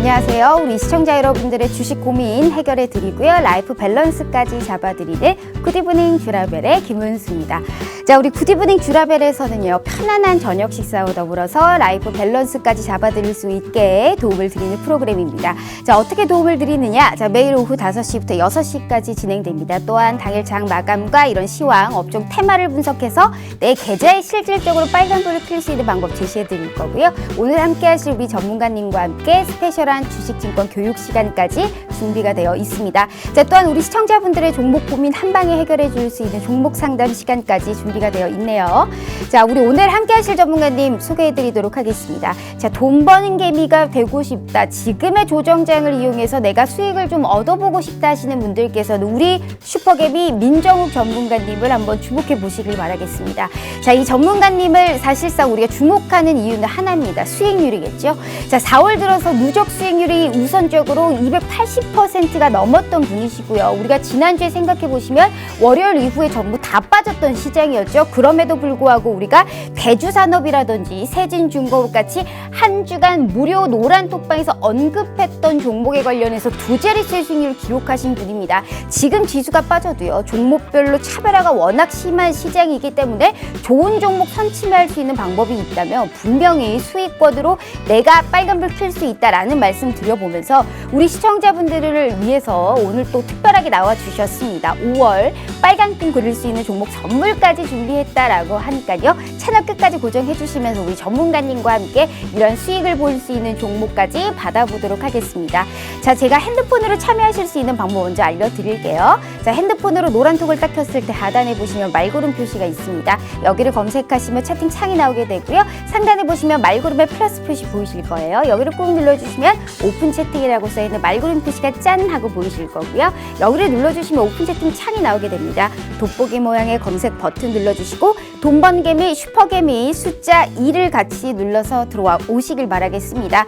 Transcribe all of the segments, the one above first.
안녕하세요. 우리 시청자 여러분들의 주식 고민 해결해 드리고요. 라이프 밸런스까지 잡아드리는 굿이브닝 쥬라벨의 김은수입니다. 자, 우리 굿이브닝 쥬라벨에서는요, 편안한 저녁 식사와 더불어서 라이프 밸런스까지 잡아드릴 수 있게 도움을 드리는 프로그램입니다. 자, 어떻게 도움을 드리느냐? 자, 매일 오후 5시부터 6시까지 진행됩니다. 또한 당일 장 마감과 이런 시황, 업종 테마를 분석해서 내 계좌에 실질적으로 빨간불을 켤 수 있는 방법 제시해 드릴 거고요. 오늘 함께 하실 우리 전문가님과 함께 스페셜한 주식증권 교육 시간까지 준비가 되어 있습니다. 자, 또한 우리 시청자분들의 종목 고민 한 방에 해결해 줄 수 있는 종목 상담 시간까지 준비가 되어 있네요. 자, 우리 오늘 함께 하실 전문가님 소개해 드리도록 하겠습니다. 자, 돈 버는 개미가 되고 싶다. 지금의 조정장을 이용해서 내가 수익을 좀 얻어보고 싶다 하시는 분들께서는 우리 슈퍼개미 민정욱 전문가님을 한번 주목해 보시길 바라겠습니다. 자, 이 전문가님을 사실상 우리가 주목하는 이유는 하나입니다. 수익률이겠죠. 자, 4월 들어서 누적 수익률이 우선적으로 280%가 넘었던 분이시고요. 우리가 지난주에 생각해 보시면 월요일 이후에 전부 다 빠졌던 시장이었죠. 그럼에도 불구하고 우리가 대주산업이라든지 세진중공업 같이 한 주간 무료 노란 톡방에서 언급했던 종목에 관련해서 두 자릿수의 수익률을 기록하신 분입니다. 지금 지수가 빠져도요, 종목별로 차별화가 워낙 심한 시장이기 때문에 좋은 종목 선침할 수 있는 방법이 있다면 분명히 수익권으로 내가 빨간불 켤 수 있다라는 말씀 드려보면서 우리 시청자분들을 위해서 오늘 또 특별하게 나와주셨습니다. 5월 빨간끈 그릴 수 있는 종목 선물까지 준비했다라고 하니까요. 채널 끝까지 고정해 주시면서 우리 전문가님과 함께 이런 수익을 볼 수 있는 종목까지 받아보도록 하겠습니다. 자, 제가 핸드폰으로 참여하실 수 있는 방법 먼저 알려드릴게요. 자, 핸드폰으로 노란톡을 딱 켰을 때 하단에 보시면 말고름 표시가 있습니다. 여기를 검색하시면 채팅창이 나오게 되고요. 상단에 보시면 말고름의 플러스 표시 보이실 거예요. 여기를 꾹 눌러주시면 오픈 채팅이라고 써있는 말고름 표시가 짠 하고 보이실 거고요. 여기를 눌러주시면 오픈 채팅 창이 나오게 됩니다. 돋보기 모양의 검색 버튼 눌러주시고 돈 번 개미, 슈퍼개미 숫자 2를 같이 눌러서 들어와 오시길 바라겠습니다.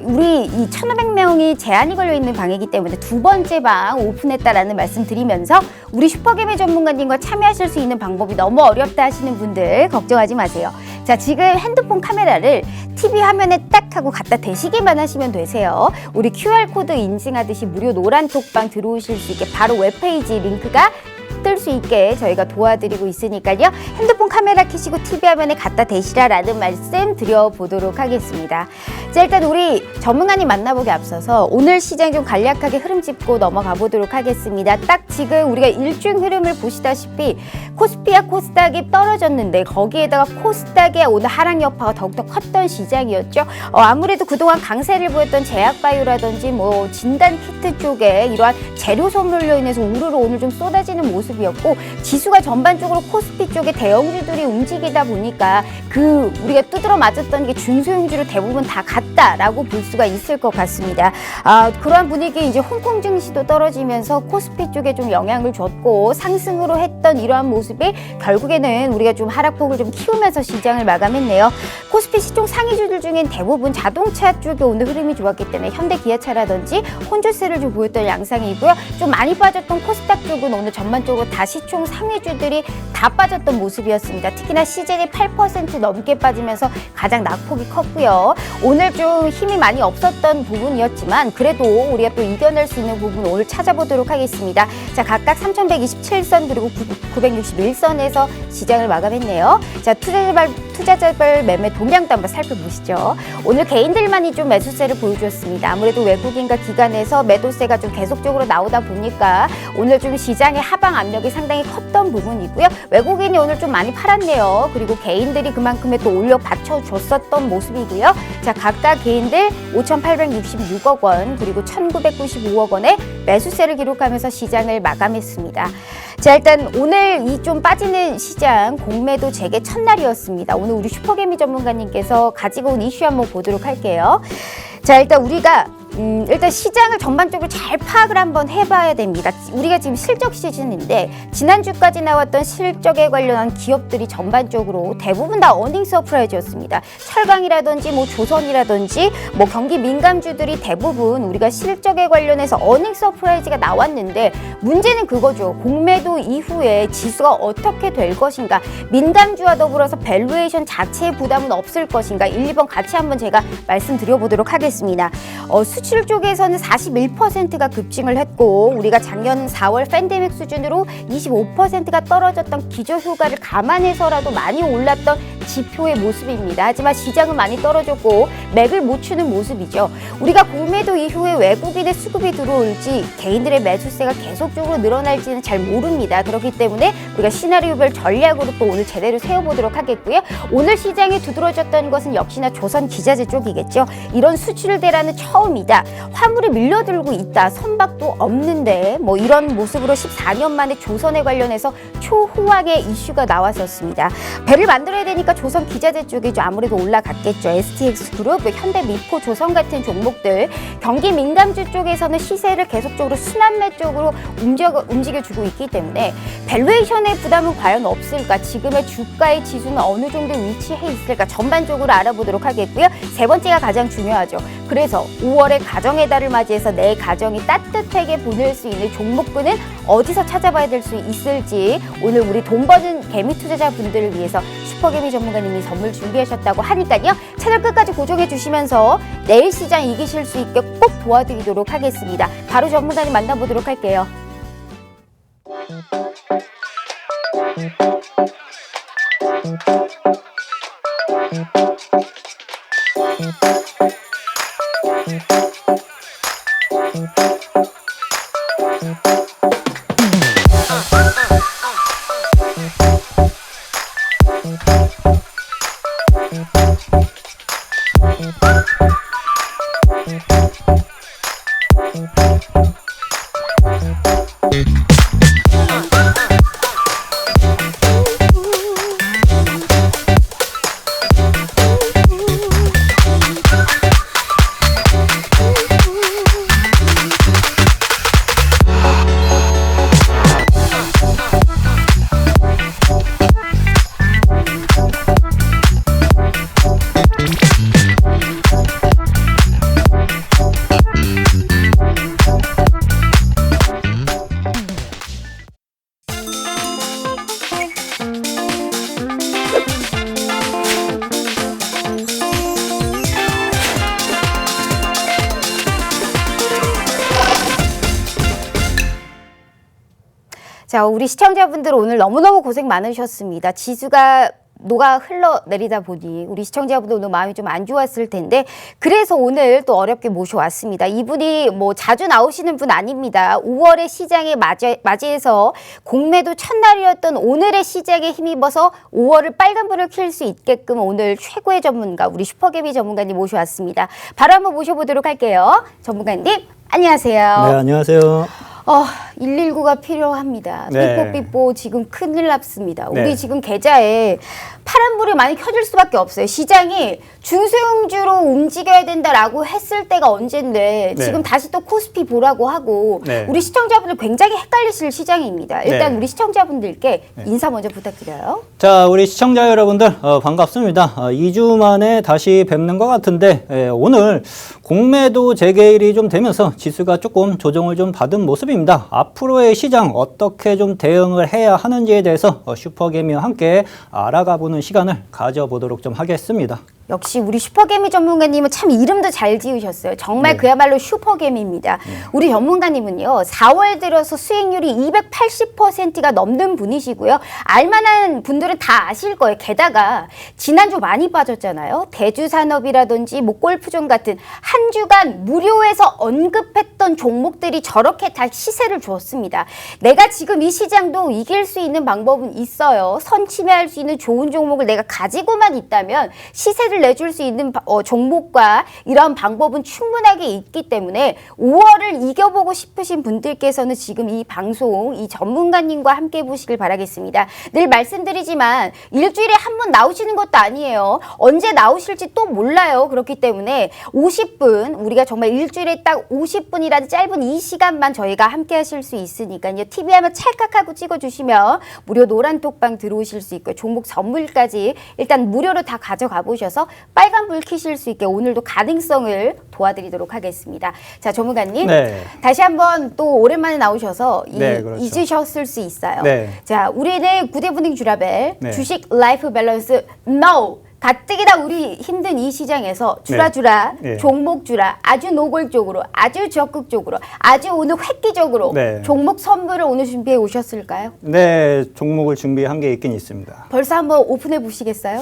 우리 이 1,500명이 제한이 걸려있는 방이기 때문에 두 번째 방 오픈했다라는 말씀 드리면서 우리 슈퍼개미 전문가님과 참여하실 수 있는 방법이 너무 어렵다 하시는 분들 걱정하지 마세요. 자, 지금 핸드폰 카메라를 TV 화면에 딱 하고 갖다 대시기만 하시면 되세요. 우리 QR코드 인증하듯이 무료 노란 톡방 들어오실 수 있게 바로 웹페이지 링크가 뜰 수 있게 저희가 도와드리고 있으니까요. 핸드폰 카메라 켜시고 TV 화면에 갖다 대시라라는 말씀 드려보도록 하겠습니다. 자, 일단 우리 전문가님 만나보기 앞서서 오늘 시장 좀 간략하게 흐름 짚고 넘어가 보도록 하겠습니다. 딱 지금 우리가 일중 흐름을 보시다시피 코스피와 코스닥이 떨어졌는데 거기에다가 코스닥의 오늘 하락 여파가 더욱더 컸던 시장이었죠. 아무래도 그동안 강세를 보였던 제약바이오라든지 뭐 진단키트 쪽에 이러한 재료 선물로 인해서 우르르 오늘 좀 쏟아지는 모습이었고 지수가 전반적으로 코스피 쪽에 대형주들이 움직이다 보니까 우리가 두드러 맞았던 게 중소형주로 대부분 다 갔다라고 볼 수가 있을 것 같습니다. 그러한 분위기 이제 홍콩 증시도 떨어지면서 코스피 쪽에 좀 영향을 줬고 상승으로 했던 이러한 모습이 결국에는 우리가 좀 하락폭을 좀 키우면서 시장을 마감했네요. 코스피 시총 상위주들 중엔 대부분 자동차 쪽에 오늘 흐름이 좋았기 때문에 현대기아차라든지 혼주세를 좀 보였던 양상이고요. 좀 많이 빠졌던 코스닥 쪽은 오늘 전반적으로 다 시총 상위주들이 다 빠졌던 모습이었습니다. 특히나 시젠이 8% 넘게 빠지면서 가장 낙폭이 컸고요. 오늘 좀 힘이 많이 없었던 부분이었지만 그래도 우리가 또 이겨낼 수 있는 부분 오늘 찾아보도록 하겠습니다. 자, 각각 3,127선 그리고 961선에서 시장을 마감했네요. 자, 투자자별 매매 동향도 한번 살펴보시죠. 오늘 개인들만이 좀 매수세를 보여주었습니다. 아무래도 외국인과 기관에서 매도세가 좀 계속적으로 나오다 보니까 오늘 좀 시장의 하방 압력이 상당히 컸던 부분이고요. 외국인이 오늘 좀 많이 팔았네요. 그리고 개인들이 그만큼의 또 올려 받쳐줬었던 모습이고요. 자, 각각 개인들 5,866억 원 그리고 1,995억 원의 매수세를 기록하면서 시장을 마감했습니다. 자, 일단 오늘 이 좀 빠지는 시장 공매도 재개 첫날이었습니다. 오늘 우리 슈퍼개미 전문가님께서 가지고 온 이슈 한번 보도록 할게요. 자, 일단 우리가 일단 시장을 전반적으로 잘 파악을 한번 해봐야 됩니다. 우리가 지금 실적 시즌인데 지난주까지 나왔던 실적에 관련한 기업들이 전반적으로 대부분 다 어닝 서프라이즈였습니다. 철강이라든지 뭐 조선이라든지 뭐 경기 민감주들이 대부분 우리가 실적에 관련해서 어닝 서프라이즈가 나왔는데 문제는 그거죠. 공매도 이후에 지수가 어떻게 될 것인가, 민감주와 더불어서 밸류에이션 자체의 부담은 없을 것인가, 1, 2번 같이 한번 제가 말씀드려보도록 하겠습니다. 수출 쪽에서는 41%가 급증을 했고 우리가 작년 4월 팬데믹 수준으로 25%가 떨어졌던 기저효과를 감안해서라도 많이 올랐던 지표의 모습입니다. 하지만 시장은 많이 떨어졌고 맥을 못 추는 모습이죠. 우리가 공매도 이후에 외국인의 수급이 들어올지 개인들의 매수세가 계속적으로 늘어날지는 잘 모릅니다. 그렇기 때문에 우리가 시나리오별 전략으로 또 오늘 제대로 세워보도록 하겠고요. 오늘 시장에 두드러졌던 것은 역시나 조선 기자재 쪽이겠죠. 이런 수출 대란은 처음이다. 화물이 밀려들고 있다. 선박도 없는데 뭐 이런 모습으로 14년 만에 조선에 관련해서 초호황의 이슈가 나왔었습니다. 배를 만들어야 되니까 조선 기자재 쪽이 좀 아무래도 올라갔겠죠. STX그룹, 현대미포, 조선 같은 종목들 경기 민감주 쪽에서는 시세를 계속적으로 순환매 쪽으로 움직여주고 있기 때문에 밸류에이션의 부담은 과연 없을까? 지금의 주가의 지수는 어느 정도 위치해 있을까? 전반적으로 알아보도록 하겠고요. 세 번째가 가장 중요하죠. 그래서 5월의 가정의 달을 맞이해서 내 가정이 따뜻하게 보낼 수 있는 종목군은 어디서 찾아봐야 될 수 있을지 오늘 우리 돈 버는 개미 투자자분들을 위해서 슈퍼개미 전문가님이 선물 준비하셨다고 하니까요. 채널 끝까지 고정해 주시면서 내일 시장 이기실 수 있게 꼭 도와드리도록 하겠습니다. 바로 전문가님 만나보도록 할게요. 자, 우리 시청자분들 오늘 너무너무 고생 많으셨습니다. 지수가 녹아 흘러내리다 보니 우리 시청자분들 오늘 마음이 좀 안 좋았을 텐데 그래서 오늘 또 어렵게 모셔왔습니다. 이분이 뭐 자주 나오시는 분 아닙니다. 5월의 시장에 맞이해서 공매도 첫날이었던 오늘의 시장에 힘입어서 5월을 빨간불을 킬 수 있게끔 오늘 최고의 전문가 우리 슈퍼개미 전문가님 모셔왔습니다. 바로 한번 모셔보도록 할게요. 전문가님 안녕하세요. 네, 안녕하세요. 119가 필요합니다. 네. 삐뽀삐뽀 지금 큰일 났습니다. 네. 우리 지금 계좌에 파란불이 많이 켜질 수밖에 없어요. 시장이 중소형주로 움직여야 된다라고 했을 때가 언젠데 네. 지금 다시 또 코스피 보라고 하고 네. 우리 시청자분들 굉장히 헷갈리실 시장입니다. 일단 네. 우리 시청자분들께 인사 먼저 부탁드려요. 자, 우리 시청자 여러분들 반갑습니다. 2주 만에 다시 뵙는 것 같은데 오늘 공매도 재개일이 좀 되면서 지수가 조금 조정을 좀 받은 모습입니다. 앞으로의 시장 어떻게 좀 대응을 해야 하는지에 대해서 슈퍼개미와 함께 알아가 보는 시간을 가져보도록 좀 하겠습니다. 역시 우리 슈퍼개미 전문가님은 참 이름도 잘 지으셨어요. 정말 네. 그야말로 슈퍼개미입니다. 우리 전문가님은요. 4월 들어서 수익률이 280%가 넘는 분이시고요. 알만한 분들은 다 아실 거예요. 게다가 지난주 많이 빠졌잖아요. 대주산업이라든지 뭐 골프존 같은 한 주간 무료에서 언급했던 종목들이 저렇게 다 시세를 주었습니다. 내가 지금 이 시장도 이길 수 있는 방법은 있어요. 선침해할 수 있는 좋은 종목을 내가 가지고만 있다면 시세를 내줄 수 있는 종목과 이런 방법은 충분하게 있기 때문에 5월을 이겨보고 싶으신 분들께서는 지금 이 방송, 이 전문가님과 함께 보시길 바라겠습니다. 늘 말씀드리지만 일주일에 한 번 나오시는 것도 아니에요. 언제 나오실지 또 몰라요. 그렇기 때문에 50분, 우리가 정말 일주일에 딱 50분이라는 짧은 이 시간만 저희가 함께 하실 수 있으니까요. TV 화면 찰칵하고 찍어주시면 무료 노란톡방 들어오실 수 있고요. 종목 선물까지 일단 무료로 다 가져가 보셔서 빨간불 켜실 수 있게 오늘도 가능성을 도와드리도록 하겠습니다. 자, 전문가님. 네. 다시 한번 또 오랜만에 나오셔서 네, 그렇죠. 잊으셨을 수 있어요. 네. 자, 우리는 구디브닝 쥬라벨 네. 주식 라이프 밸런스 NO! 가뜩이나 우리 힘든 이 시장에서 주라주라, 네. 종목 주라, 아주 노골적으로, 아주 적극적으로, 아주 오늘 획기적으로 네. 종목 선물을 오늘 준비해 오셨을까요? 네, 종목을 준비한 게 있긴 있습니다. 벌써 한번 오픈해 보시겠어요?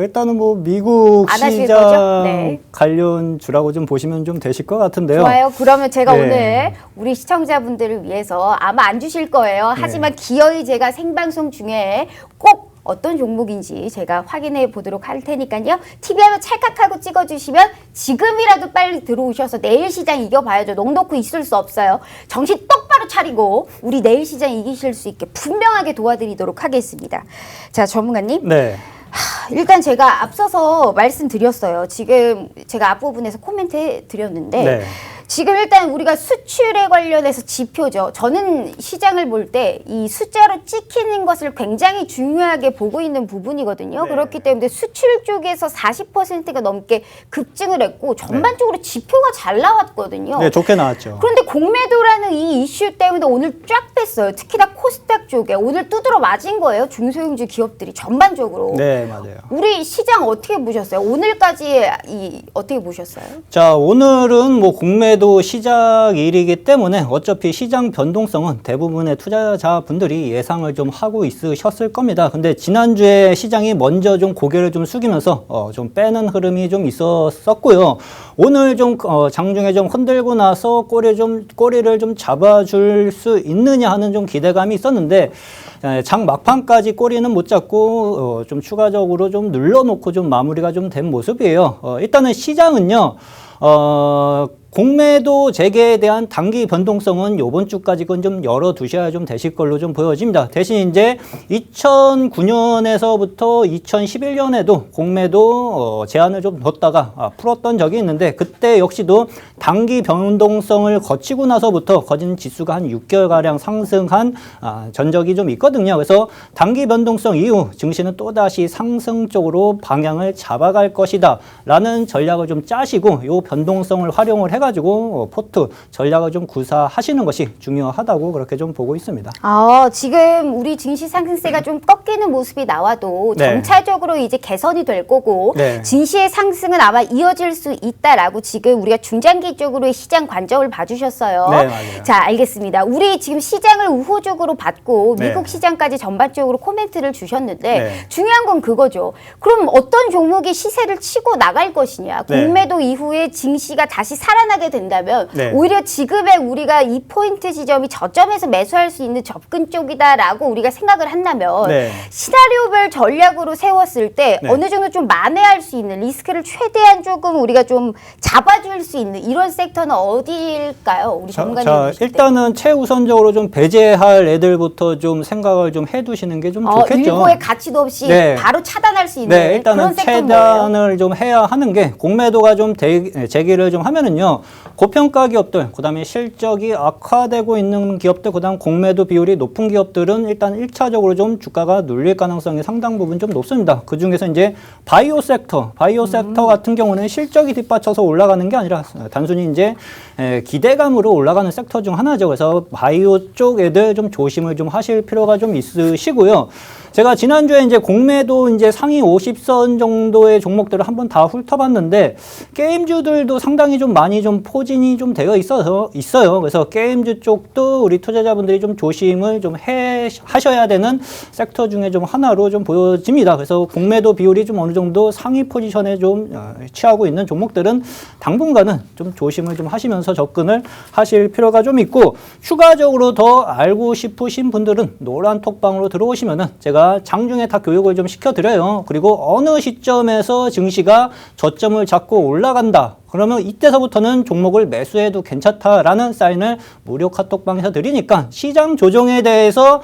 일단은 뭐 미국 안 하실 시장 거죠? 네. 관련 주라고 좀 보시면 좀 되실 것 같은데요. 좋아요. 그러면 제가 네. 오늘 우리 시청자분들을 위해서 아마 안 주실 거예요. 하지만 기어이 제가 생방송 중에 꼭 어떤 종목인지 제가 확인해 보도록 할 테니까요. TV 한번 찰칵하고 찍어주시면 지금이라도 빨리 들어오셔서 내일 시장 이겨봐야죠. 넉넉히 있을 수 없어요. 정신 똑바로 차리고 우리 내일 시장 이기실 수 있게 분명하게 도와드리도록 하겠습니다. 자, 전문가님. 네. 일단 제가 앞서서 말씀드렸어요. 지금 제가 앞부분에서 코멘트 드렸는데 네. 지금 일단 우리가 수출에 관련해서 지표죠. 저는 시장을 볼 때 이 숫자로 찍히는 것을 굉장히 중요하게 보고 있는 부분이거든요. 네. 그렇기 때문에 수출 쪽에서 40%가 넘게 급증을 했고 전반적으로 지표가 잘 나왔거든요. 네, 좋게 나왔죠. 그런데 공매도라는 이 이슈 때문에 오늘 쫙 뺐어요. 특히나 코스닥 쪽에 오늘 두드러 맞은 거예요. 중소형주 기업들이 전반적으로. 네, 맞아요. 우리 시장 어떻게 보셨어요? 오늘까지 어떻게 보셨어요? 자, 오늘은 뭐 공매도 시작일이기 때문에 어차피 시장 변동성은 대부분의 투자자분들이 예상을 좀 하고 있으셨을 겁니다. 근데 지난주에 시장이 먼저 좀 고개를 좀 숙이면서 좀 빼는 흐름이 좀 있었었고요. 오늘 좀 장중에 좀 흔들고 나서 꼬리를 좀 잡아줄 수 있느냐 하는 좀 기대감이 있었는데 장 막판까지 꼬리는 못 잡고 좀 추가적으로 좀 눌러놓고 좀 마무리가 좀 된 모습이에요. 일단은 시장은요. 공매도 재개에 대한 단기 변동성은 요번 주까지는 좀 열어두셔야 좀 되실 걸로 좀 보여집니다. 대신 이제 2009년에서부터 2011년에도 공매도 제한을 좀 뒀다가 풀었던 적이 있는데 그때 역시도 단기 변동성을 거치고 나서부터 거진 지수가 한 6개월가량 상승한 전적이 좀 있거든요. 그래서 단기 변동성 이후 증시는 또다시 상승 쪽으로 방향을 잡아갈 것이다 라는 전략을 좀 짜시고 요 변동성을 활용을 해가지고 포트 전략을 좀 구사하시는 것이 중요하다고 그렇게 좀 보고 있습니다. 지금 우리 증시 상승세가 좀 꺾이는 모습이 나와도 네. 정찰적으로 이제 개선이 될 거고 네. 증시의 상승은 아마 이어질 수 있다라고 지금 우리가 중장기적으로의 시장 관점을 봐주셨어요. 네, 맞아요. 자, 알겠습니다. 우리 지금 시장을 우호적으로 봤고 네. 미국 시장까지 전반적으로 코멘트를 주셨는데 네. 중요한 건 그거죠. 그럼 어떤 종목이 시세를 치고 나갈 것이냐. 네. 공매도 이후에 증시가 다시 살아나게 된다면 네. 오히려 지금의 우리가 이 포인트 지점이 저점에서 매수할 수 있는 접근 쪽이다라고 우리가 생각을 한다면 네. 시나리오별 전략으로 세웠을 때 네. 어느 정도 좀 만회할 수 있는 리스크를 최대한 조금 우리가 좀 잡아줄 수 있는 이런 섹터는 어디일까요? 우리 전문가님 보실 때. 일단은 최우선적으로 좀 배제할 애들부터 좀 생각을 좀 해두시는 게 좀 좋겠죠. 일고의 가치도 없이 네. 바로 차단할 수 있는 네, 일단은 그런 섹터인 거예요. 차단을 좀 해야 하는 게 공매도가 좀 재기를 좀 하면은요. 고평가 기업들, 그다음에 실적이 악화되고 있는 기업들, 그다음 공매도 비율이 높은 기업들은 일단 1차적으로 좀 주가가 눌릴 가능성이 상당 부분 좀 높습니다. 그 중에서 이제 바이오 섹터 같은 경우는 실적이 뒷받쳐서 올라가는 게 아니라 단순히 이제 기대감으로 올라가는 섹터 중 하나죠. 그래서 바이오 쪽 애들 좀 조심을 좀 하실 필요가 좀 있으시고요. 제가 지난주에 이제 공매도 이제 상위 50선 정도의 종목들을 한번 다 훑어봤는데 게임주들도 상당히 좀 많이 좀 포진이 좀 되어 있어요. 그래서 게임주 쪽도 우리 투자자분들이 좀 조심을 좀 하셔야 되는 섹터 중에 좀 하나로 좀 보여집니다. 그래서 공매도 비율이 좀 어느 정도 상위 포지션에 좀 취하고 있는 종목들은 당분간은 좀 조심을 좀 하시면서 접근을 하실 필요가 좀 있고 추가적으로 더 알고 싶으신 분들은 노란 톡방으로 들어오시면은 제가 장중에 다 교육을 좀 시켜드려요. 그리고 어느 시점에서 증시가 저점을 잡고 올라간다. 그러면 이때서부터는 종목을 매수해도 괜찮다라는 사인을 무료 카톡방에서 드리니까 시장 조정에 대해서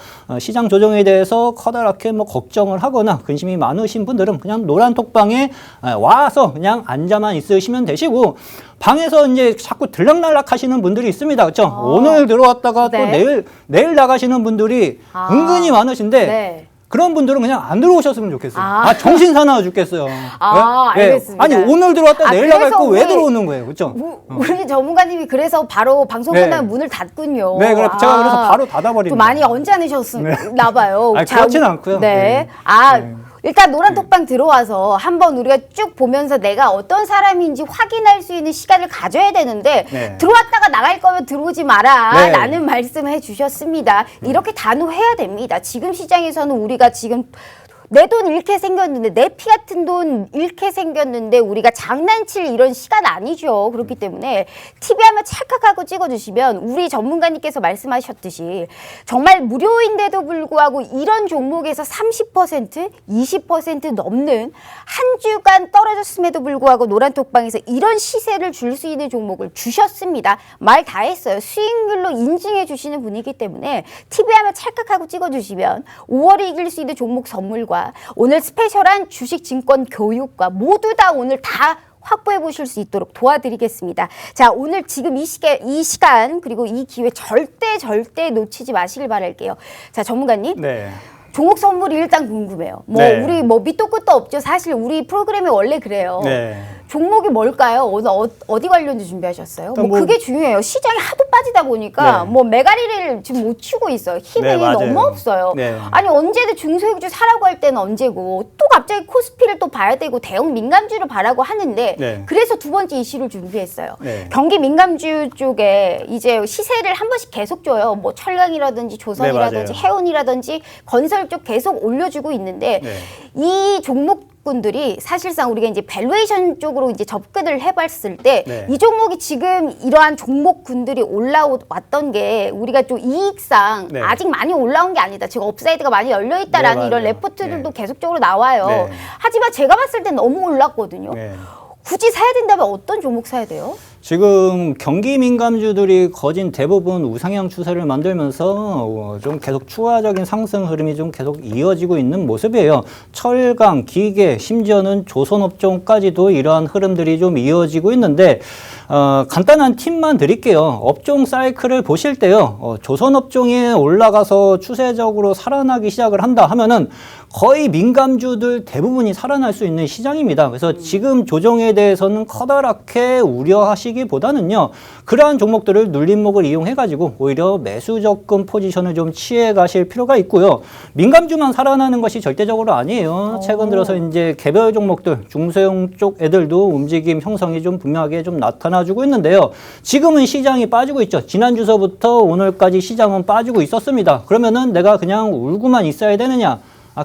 커다랗게 뭐 걱정을 하거나 근심이 많으신 분들은 그냥 노란 톡방에 와서 그냥 앉아만 있으시면 되시고 방에서 이제 자꾸 들락날락 하시는 분들이 있습니다. 그렇죠? 오늘 들어왔다가 또 네. 내일 나가시는 분들이 은근히 많으신데 네. 그런 분들은 그냥 안 들어오셨으면 좋겠어요. 정신 사나워 죽겠어요. 알겠습니다. 아니 오늘 들어왔다 내일 나갈 거 왜 우리 들어오는 거예요, 그렇죠? 우리 전문가님이 그래서 바로 방송 끝나면 문을 닫군요. 네, 그래 제가 그래서 바로 닫아버립니다. 또 많이 언짢으셨나 봐요. 아니, 그렇지는 않고요. 네. 네. 일단 노란톡방 들어와서 한번 우리가 쭉 보면서 내가 어떤 사람인지 확인할 수 있는 시간을 가져야 되는데 네. 들어왔다가 나갈 거면 들어오지 마라 네. 라는 말씀해 주셨습니다. 이렇게 단호해야 됩니다. 지금 시장에서는 우리가 지금 내 돈 잃게 생겼는데 내 피 같은 돈 잃게 생겼는데 우리가 장난칠 이런 시간 아니죠. 그렇기 때문에 TV 하면 찰칵하고 찍어주시면 우리 전문가님께서 말씀하셨듯이 정말 무료인데도 불구하고 이런 종목에서 30%, 20% 넘는 한 주간 떨어졌음에도 불구하고 노란톡방에서 이런 시세를 줄 수 있는 종목을 주셨습니다. 말 다 했어요. 수익률로 인증해 주시는 분이기 때문에 TV 하면 찰칵하고 찍어주시면 5월에 이길 수 있는 종목 선물과 오늘 스페셜한 주식 증권 교육과 모두 다 오늘 다 확보해 보실 수 있도록 도와드리겠습니다. 자, 오늘 지금 이 시간 그리고 이 기회 절대 놓치지 마시길 바랄게요. 자, 전문가님. 네. 종목 선물이 일단 궁금해요. 네. 우리 밑도 끝도 없죠. 사실 우리 프로그램이 원래 그래요. 네. 종목이 뭘까요? 오늘 어디 관련주 준비하셨어요? 일단 뭐 그게 중요해요. 시장이 하도 빠지다 보니까 네. 메가리를 지금 못 치고 있어요. 힘이 네, 맞아요. 너무 없어요. 네. 아니 언제든 중소형주 사라고 할 때는 언제고 또 갑자기 코스피를 또 봐야 되고 대형 민감주를 봐라고 하는데 네. 그래서 두 번째 이슈를 준비했어요. 네. 경기 민감주 쪽에 이제 시세를 한 번씩 계속 줘요. 뭐 철강이라든지 조선이라든지 네, 해운이라든지 건설 쪽 계속 올려주고 있는데 네. 이 종목군들이 사실상 우리가 이제 밸류에이션 쪽으로 이제 접근을 해봤을 때 네. 이 종목이 지금 이러한 종목군들이 올라왔던 게 우리가 좀 이익상 네. 아직 많이 올라온 게 아니다. 지금 업사이드가 많이 열려 있다라는 네, 이런 맞아요. 레포트들도 네. 계속적으로 나와요. 네. 하지만 제가 봤을 때 너무 올랐거든요. 네. 굳이 사야 된다면 어떤 종목 사야 돼요? 지금 경기 민감주들이 거진 대부분 우상향 추세를 만들면서 좀 계속 추가적인 상승 흐름이 좀 계속 이어지고 있는 모습이에요. 철강, 기계, 심지어는 조선업종까지도 이러한 흐름들이 좀 이어지고 있는데 간단한 팁만 드릴게요. 업종 사이클을 보실 때요. 조선업종이 올라가서 추세적으로 살아나기 시작을 한다 하면은 거의 민감주들 대부분이 살아날 수 있는 시장입니다. 그래서 지금 조정에 대해서는 커다랗게 우려하시기보다는요. 그러한 종목들을 눌림목을 이용해가지고 오히려 매수 접근 포지션을 좀 취해 가실 필요가 있고요. 민감주만 살아나는 것이 절대적으로 아니에요. 최근 들어서 이제 개별 종목들, 중소형 쪽 애들도 움직임 형성이 좀 분명하게 좀 나타나주고 있는데요. 지금은 시장이 빠지고 있죠. 지난주서부터 오늘까지 시장은 빠지고 있었습니다. 그러면은 내가 그냥 울고만 있어야 되느냐?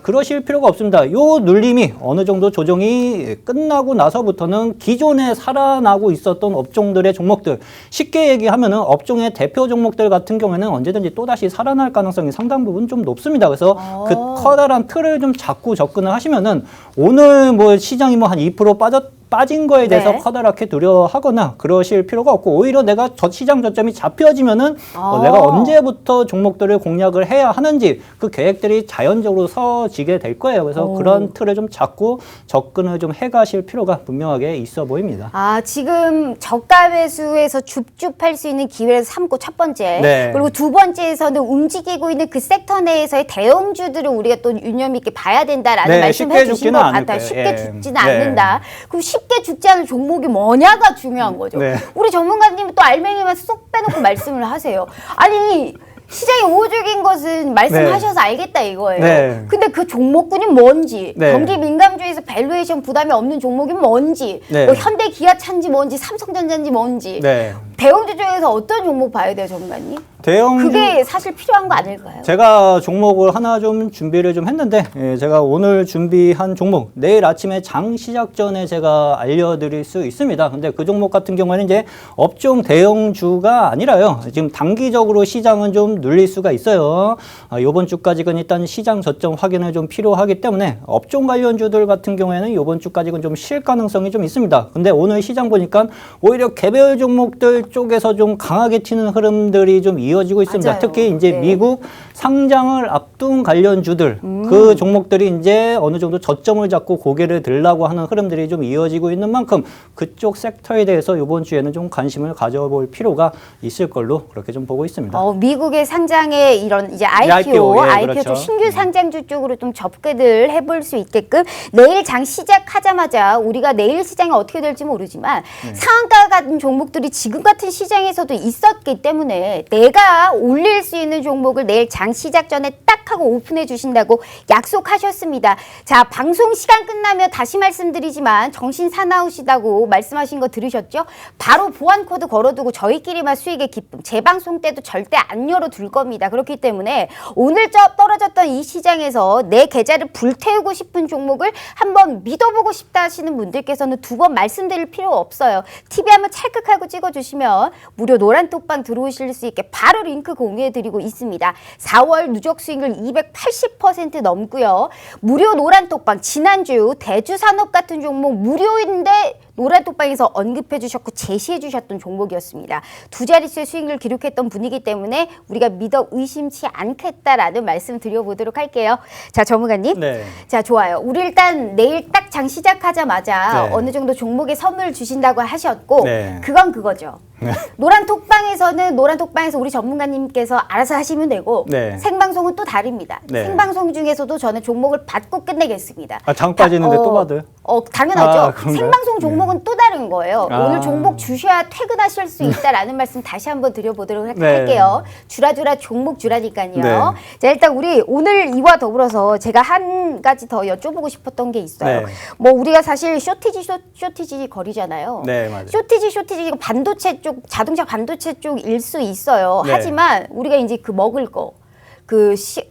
그러실 필요가 없습니다. 요 눌림이 어느 정도 조정이 끝나고 나서부터는 기존에 살아나고 있었던 업종들의 종목들, 쉽게 얘기하면은 업종의 대표 종목들 같은 경우에는 언제든지 또다시 살아날 가능성이 상당 부분 좀 높습니다. 그래서 그 커다란 틀을 좀 잡고 접근을 하시면은 오늘 뭐 시장이 뭐 한 2% 빠진 거에 대해서 네. 커다랗게 두려워하거나 그러실 필요가 없고 오히려 내가 시장 저점이 잡혀지면은 내가 언제부터 종목들을 공략을 해야 하는지 그 계획들이 자연적으로 서지게 될 거예요. 그래서 그런 틀을 좀 잡고 접근을 좀 해가실 필요가 분명하게 있어 보입니다. 지금 저가 매수에서 줍줍할 수 있는 기회를 삼고 첫 번째. 네. 그리고 두 번째에서는 움직이고 있는 그 섹터 내에서의 대형주들을 우리가 또 유념 있게 봐야 된다라는 네, 말씀해 쉽게 주신 죽지는 것 않을 같아요. 거예요. 쉽게 예. 죽지는 네. 않는다. 그럼 쉽게 죽지 않은 종목이 뭐냐가 중요한 거죠. 네. 우리 전문가님은 또 알맹이만 쏙 빼놓고 말씀을 하세요. 아니 시장이 우호적인 것은 말씀하셔서 알겠다 이거예요. 네. 근데 그 종목군이 뭔지, 네. 경기 민감주에서 밸류에이션 부담이 없는 종목이 뭔지, 네. 뭐 현대 기아차인지 뭔지, 삼성전자인지 뭔지, 네. 대형주 중에서 어떤 종목 봐야 돼요, 전문가님? 대형주 그게 사실 필요한 거 아닐까요? 제가 종목을 하나 좀 준비를 좀 했는데 제가 오늘 준비한 종목 내일 아침에 장 시작 전에 제가 알려드릴 수 있습니다. 근데 그 종목 같은 경우에는 이제 업종 대형주가 아니라요. 지금 단기적으로 시장은 좀 눌릴 수가 있어요. 이번 주까지는 일단 시장 저점 확인을 좀 필요하기 때문에 업종 관련주들 같은 경우에는 이번 주까지는 좀 쉴 가능성이 좀 있습니다. 근데 오늘 시장 보니까 오히려 개별 종목들 쪽에서 좀 강하게 튀는 흐름들이 좀 이어지고 있습니다. 맞아요. 특히 이제 네. 미국 상장을 앞둔 관련주들 그 종목들이 이제 어느 정도 저점을 잡고 고개를 들라고 하는 흐름들이 좀 이어지고 있는 만큼 그쪽 섹터에 대해서 이번 주에는 좀 관심을 가져볼 필요가 있을 걸로 그렇게 좀 보고 있습니다. 미국의 상장의 이런 이제 IPO, 예, IPO 그렇죠. 쪽 신규 상장주 쪽으로 좀 접근을 해볼 수 있게끔 내일 장 시작하자마자 우리가 내일 시장이 어떻게 될지 모르지만 상한가 같은 종목들이 지금 같은 시장에서도 있었기 때문에 내가 제가 올릴 수 있는 종목을 내일 장 시작 전에 딱 하고 오픈해 주신다고 약속하셨습니다. 자, 방송 시간 끝나면 다시 말씀드리지만 정신 사나우시다고 말씀하신 거 들으셨죠? 바로 보안 코드 걸어두고 저희끼리만 수익의 기쁨, 재방송 때도 절대 안 열어둘 겁니다. 그렇기 때문에 오늘 떨어졌던 이 시장에서 내 계좌를 불태우고 싶은 종목을 한번 믿어보고 싶다 하시는 분들께서는 두 번 말씀드릴 필요 없어요. TV 한번 찰칵하고 찍어주시면 무료 노란 톡방 들어오실 수 있게 바로 링크 공유해드리고 있습니다. 4월 누적 수익률 280% 넘고요. 무료 노란 톡방 지난주 대주산업 같은 종목 무료인데 노란 톡방에서 언급해 주셨고 제시해 주셨던 종목이었습니다. 두 자릿수의 수익률 기록했던 분이기 때문에 우리가 믿어 의심치 않겠다라는 말씀 드려보도록 할게요. 자, 전문가님. 네. 자, 좋아요. 우리 일단 내일 딱 장 시작하자마자 네. 어느 정도 종목에 선물 주신다고 하셨고 네. 그건 그거죠. 노란 톡방에서는 노란 톡방에서 우리 전문가님께서 알아서 하시면 되고 네. 생방송은 또 다릅니다. 네. 생방송 중에서도 저는 종목을 받고 끝내겠습니다. 아, 장 빠지는데 또 받아요? 당연하죠. 아, 그런가요? 생방송 종목은 또 다른 거예요. 아. 오늘 종목 주셔야 퇴근하실 수 있다라는 말씀 다시 한번 드려보도록 네. 할게요. 주라주라 종목 주라니까요. 네. 자, 일단 우리 오늘 이와 더불어서 제가 한 가지 더 여쭤보고 싶었던 게 있어요. 네. 뭐 우리가 사실 쇼티지 거리잖아요. 네, 맞아요. 쇼티지 이거 반도체 쪽, 자동차 반도체 쪽일 수 있어요. 네. 하지만 우리가 이제 그 먹을 거,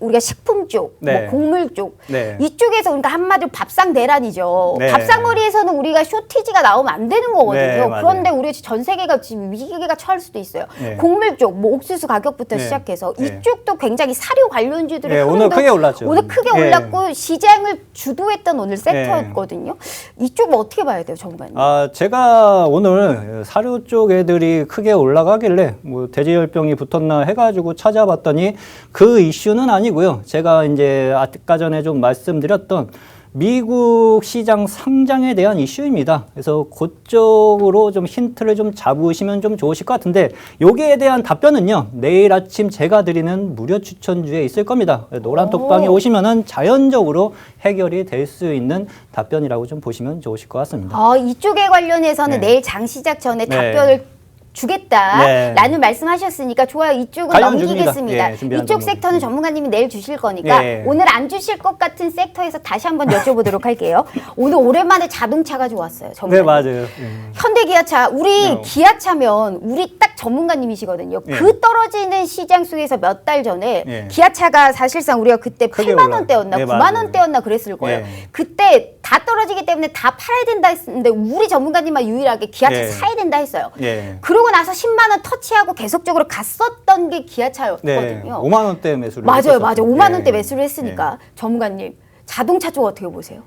우리가 식품 쪽, 네. 뭐 곡물 쪽, 네. 이쪽에서 그러니까 한마디로 밥상 대란이죠. 네. 밥상머리에서는 우리가 쇼티지가 나오면 안 되는 거거든요. 네, 맞아요. 그런데 우리 전 세계가 지금 위기가 처할 수도 있어요. 네. 곡물 쪽, 뭐 옥수수 가격부터 네. 시작해서 네. 이쪽도 굉장히 사료 관련주들의 네, 오늘 흐름도 크게 올랐죠. 오늘 크게 네. 올랐고 시장을 주도했던 오늘 섹터였거든요. 이쪽은 어떻게 봐야 돼요, 전문가님? 아, 제가 오늘 사료 쪽 애들이 크게 올라가길래 뭐 돼지열병이 붙었나 해가지고 찾아봤더니 그 이슈는 아니고요. 제가 이제 아까 전에 좀 말씀드렸던 미국 시장 상장에 대한 이슈입니다. 그래서 그쪽으로 좀 힌트를 좀 잡으시면 좀 좋으실 것 같은데 여기에 대한 답변은요. 내일 아침 제가 드리는 무료 추천주에 있을 겁니다. 노란 톡방에 오시면은 자연적으로 해결이 될 수 있는 답변이라고 좀 보시면 좋으실 것 같습니다. 이쪽에 관련해서는 네. 내일 장 시작 전에 네. 답변을 주겠다라는 네. 말씀하셨으니까 좋아요. 이쪽은 관련 넘기겠습니다. 중입니다. 예, 준비한 이쪽 종목. 섹터는 전문가님이 내일 주실 거니까 예. 오늘 안 주실 것 같은 섹터에서 다시 한번 여쭤보도록 할게요. 오늘 오랜만에 자동차가 좋았어요. 네, 전문가님. 맞아요. 현대기아차, 우리 네. 기아차면 우리 딱 전문가님이시거든요. 예. 그 떨어지는 시장 속에서 몇 달 전에 예. 기아차가 사실상 우리가 그때 크게 8만 원대였나 네, 9만 맞아요. 원대였나 그랬을 거예요. 예. 그때 다 떨어지기 때문에 다 팔아야 된다 했는데 우리 전문가님만 유일하게 기아차 예. 사야 된다 했어요. 예. 그러고 나서 10만 원 터치하고 계속적으로 갔었던 게 네, 기아차였거든요. 5만 원대 매수를 맞아요, 했었죠. 맞아요. 5만 원대 예. 매수를 했으니까 전문가님 자동차 쪽 어떻게 보세요?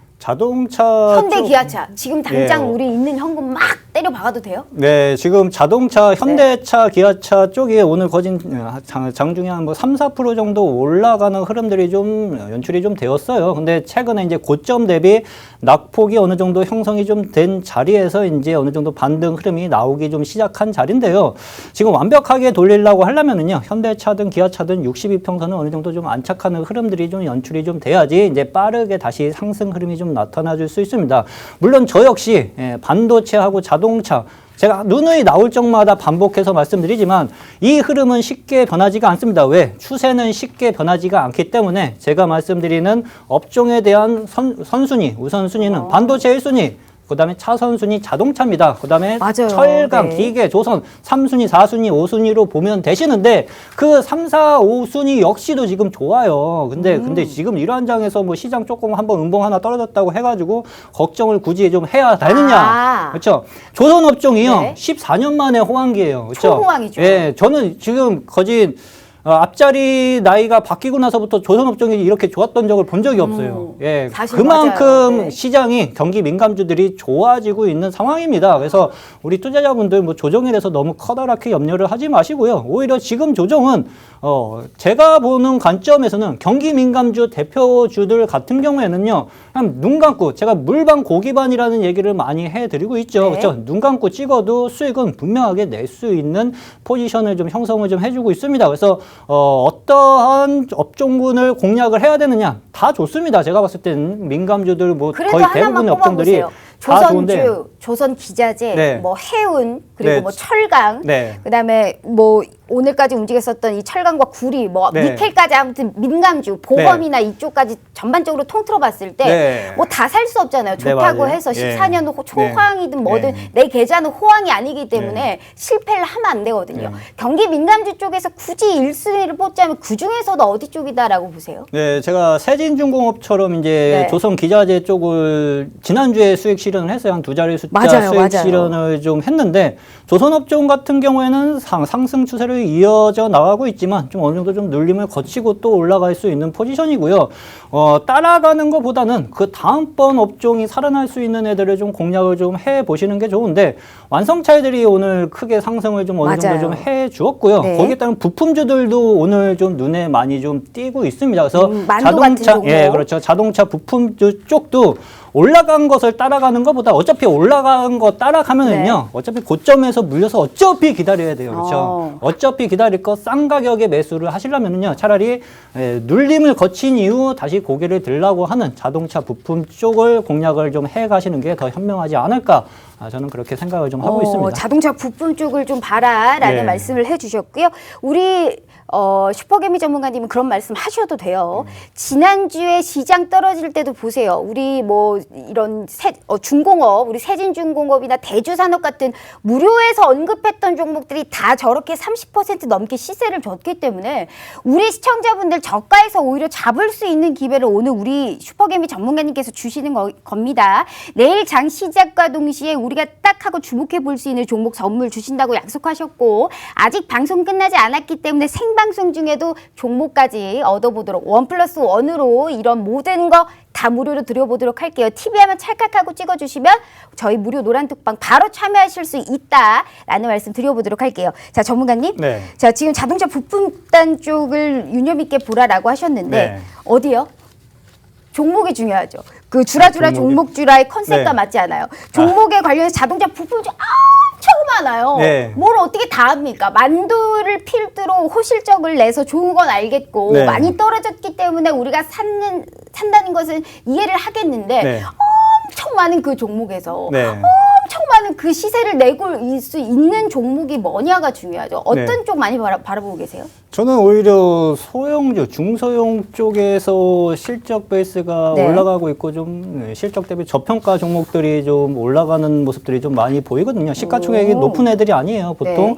자동차 현대 쪽- 기아차 지금 당장 예. 우리 있는 현금 막 때려 박아도 돼요? 네, 지금 자동차, 현대차, 기아차 쪽이 오늘 거진 장중에 한 뭐 3, 4% 정도 올라가는 흐름들이 좀 연출이 좀 되었어요. 근데 최근에 이제 고점 대비 낙폭이 어느 정도 형성이 좀 된 자리에서 이제 어느 정도 반등 흐름이 나오기 좀 시작한 자리인데요. 지금 완벽하게 돌리려고 하려면은요, 현대차든 기아차든 62평선은 어느 정도 좀 안착하는 흐름들이 좀 연출이 좀 돼야지 이제 빠르게 다시 상승 흐름이 좀 나타나 줄 수 있습니다. 물론 저 역시 반도체하고 자동차 제가 누누이 나올 적마다 반복해서 말씀드리지만 이 흐름은 쉽게 변하지가 않습니다. 왜? 추세는 쉽게 변하지가 않기 때문에 제가 말씀드리는 업종에 대한 선순위, 우선순위는 반도체 1순위, 그다음에 차선순위 자동차입니다. 그다음에 맞아요. 철강, 네. 기계, 조선 3순위, 4순위, 5순위로 보면 되시는데 그 3, 4, 5순위 역시도 지금 좋아요. 근데 지금 이러한 장에서 뭐 시장 조금 한번 음봉 하나 떨어졌다고 해가지고 걱정을 굳이 좀 해야 되느냐. 그렇죠. 조선 업종이요. 네. 14년 만에 호황기예요. 그렇죠. 초호황이죠. 예, 저는 지금 거진 앞자리 나이가 바뀌고 나서부터 조선업종이 이렇게 좋았던 적을 본 적이 없어요. 예, 사실 그만큼 맞아요. 네. 시장이 경기 민감주들이 좋아지고 있는 상황입니다. 그래서 우리 투자자분들 뭐 조정에 대해서 너무 커다랗게 염려를 하지 마시고요. 오히려 지금 조정은 제가 보는 관점에서는 경기 민감주 대표주들 같은 경우에는요, 그냥 눈 감고 제가 물반 고기반이라는 얘기를 많이 해드리고 있죠. 네. 그렇죠. 눈 감고 찍어도 수익은 분명하게 낼 수 있는 포지션을 좀 형성을 좀 해주고 있습니다. 그래서 어떠한 업종군을 공략을 해야 되느냐 다 좋습니다. 제가 봤을 때는 민감주들 뭐 그래도 거의 하나만 대부분의 업종들이 꼽아보세요. 다 좋은데 조선주, 조선기자재, 네. 뭐 해운, 그리고 네. 뭐 철강, 네. 그다음에 뭐 오늘까지 움직였었던 이 철강과 구리, 뭐 네. 니켈까지 아무튼 민감주, 보검이나 이쪽까지 전반적으로 통틀어 봤을 때 네. 뭐 다 살 수 없잖아요. 네, 좋다고 맞아요. 해서 예. 14년 초호황이든 뭐든 내 계좌는 호황이 아니기 때문에 실패를 하면 안 되거든요. 경기 민감주 쪽에서 굳이 1순위를 뽑자면 그 중에서도 어디 쪽이다라고 보세요? 네, 제가 세진중공업처럼 이제 네. 조선기자재 쪽을 지난주에 수익 실현을 했어요. 한 두 자리 숫자 맞아요, 수익 맞아요. 실현을 좀 했는데 조선업종 같은 경우에는 상승 추세를 이어져 나가고 있지만 좀 어느 정도 좀 눌림을 거치고 또 올라갈 수 있는 포지션이고요. 따라가는 것보다는 그 다음번 업종이 살아날 수 있는 애들을 좀 공략을 좀 해 보시는 게 좋은데 완성차들이 오늘 크게 상승을 좀 어느 정도 좀 해 주었고요. 네. 거기에 따른 부품주들도 오늘 좀 눈에 많이 좀 띄고 있습니다. 그래서 만도 같은 자동차, 종목. 예, 그렇죠. 자동차 부품주 쪽도 올라간 것을 따라가는 것보다 어차피 올라간 거 따라가면은요, 어차피 고점에서 물려서 어차피 기다려야 돼요. 그렇죠. 어차피 기다릴 거 싼 가격에 매수를 하시려면은요, 차라리 눌림을 거친 이후 다시 고개를 들라고 하는 자동차 부품 쪽을 공략을 좀 해 가시는 게 더 현명하지 않을까. 저는 그렇게 생각을 좀 하고 있습니다. 자동차 부품 쪽을 좀 봐라라는 네. 말씀을 해주셨고요. 우리 슈퍼개미 전문가님은 그런 말씀 하셔도 돼요. 지난주에 시장 떨어질 때도 보세요. 우리 뭐 이런 중공업, 우리 세진중공업이나 대주산업 같은 무료에서 언급했던 종목들이 다 저렇게 30% 넘게 시세를 줬기 때문에 우리 시청자분들 저가에서 오히려 잡을 수 있는 기회를 오늘 우리 슈퍼개미 전문가님께서 주시는 겁니다. 내일 장 시작과 동시에 우리가 딱 하고 주목해 볼 수 있는 종목 선물 주신다고 약속하셨고 아직 방송 끝나지 않았기 때문에 생방송 중에도 종목까지 얻어보도록 1+1으로 이런 모든 거 다 무료로 드려보도록 할게요. TV 화면 찰칵하고 찍어주시면 저희 무료 노란톡방 바로 참여하실 수 있다라는 말씀 드려보도록 할게요. 자, 전문가님. 네. 자, 지금 자동차 부품단 쪽을 유념 있게 보라라고 하셨는데 네. 어디요? 종목이 중요하죠. 그 주라주라 종목주라의 컨셉과 네. 맞지 않아요. 종목에 관련해서 자동차 부품주 엄청 많아요. 네. 뭘 어떻게 다 합니까? 만두를 필두로 호실적을 내서 좋은 건 알겠고 네. 많이 떨어졌기 때문에 우리가 산다는 것은 이해를 하겠는데 네. 엄청 많은 그 종목에서 네. 엄청 많은 그 시세를 내고 있을 수 있는 종목이 뭐냐가 중요하죠. 어떤 네. 쪽 많이 바라보고 계세요? 저는 오히려 소형주, 중소형 쪽에서 실적 베이스가 네. 올라가고 있고 좀 실적 대비 저평가 종목들이 좀 올라가는 모습들이 좀 많이 보이거든요. 시가총액이 높은 애들이 아니에요. 보통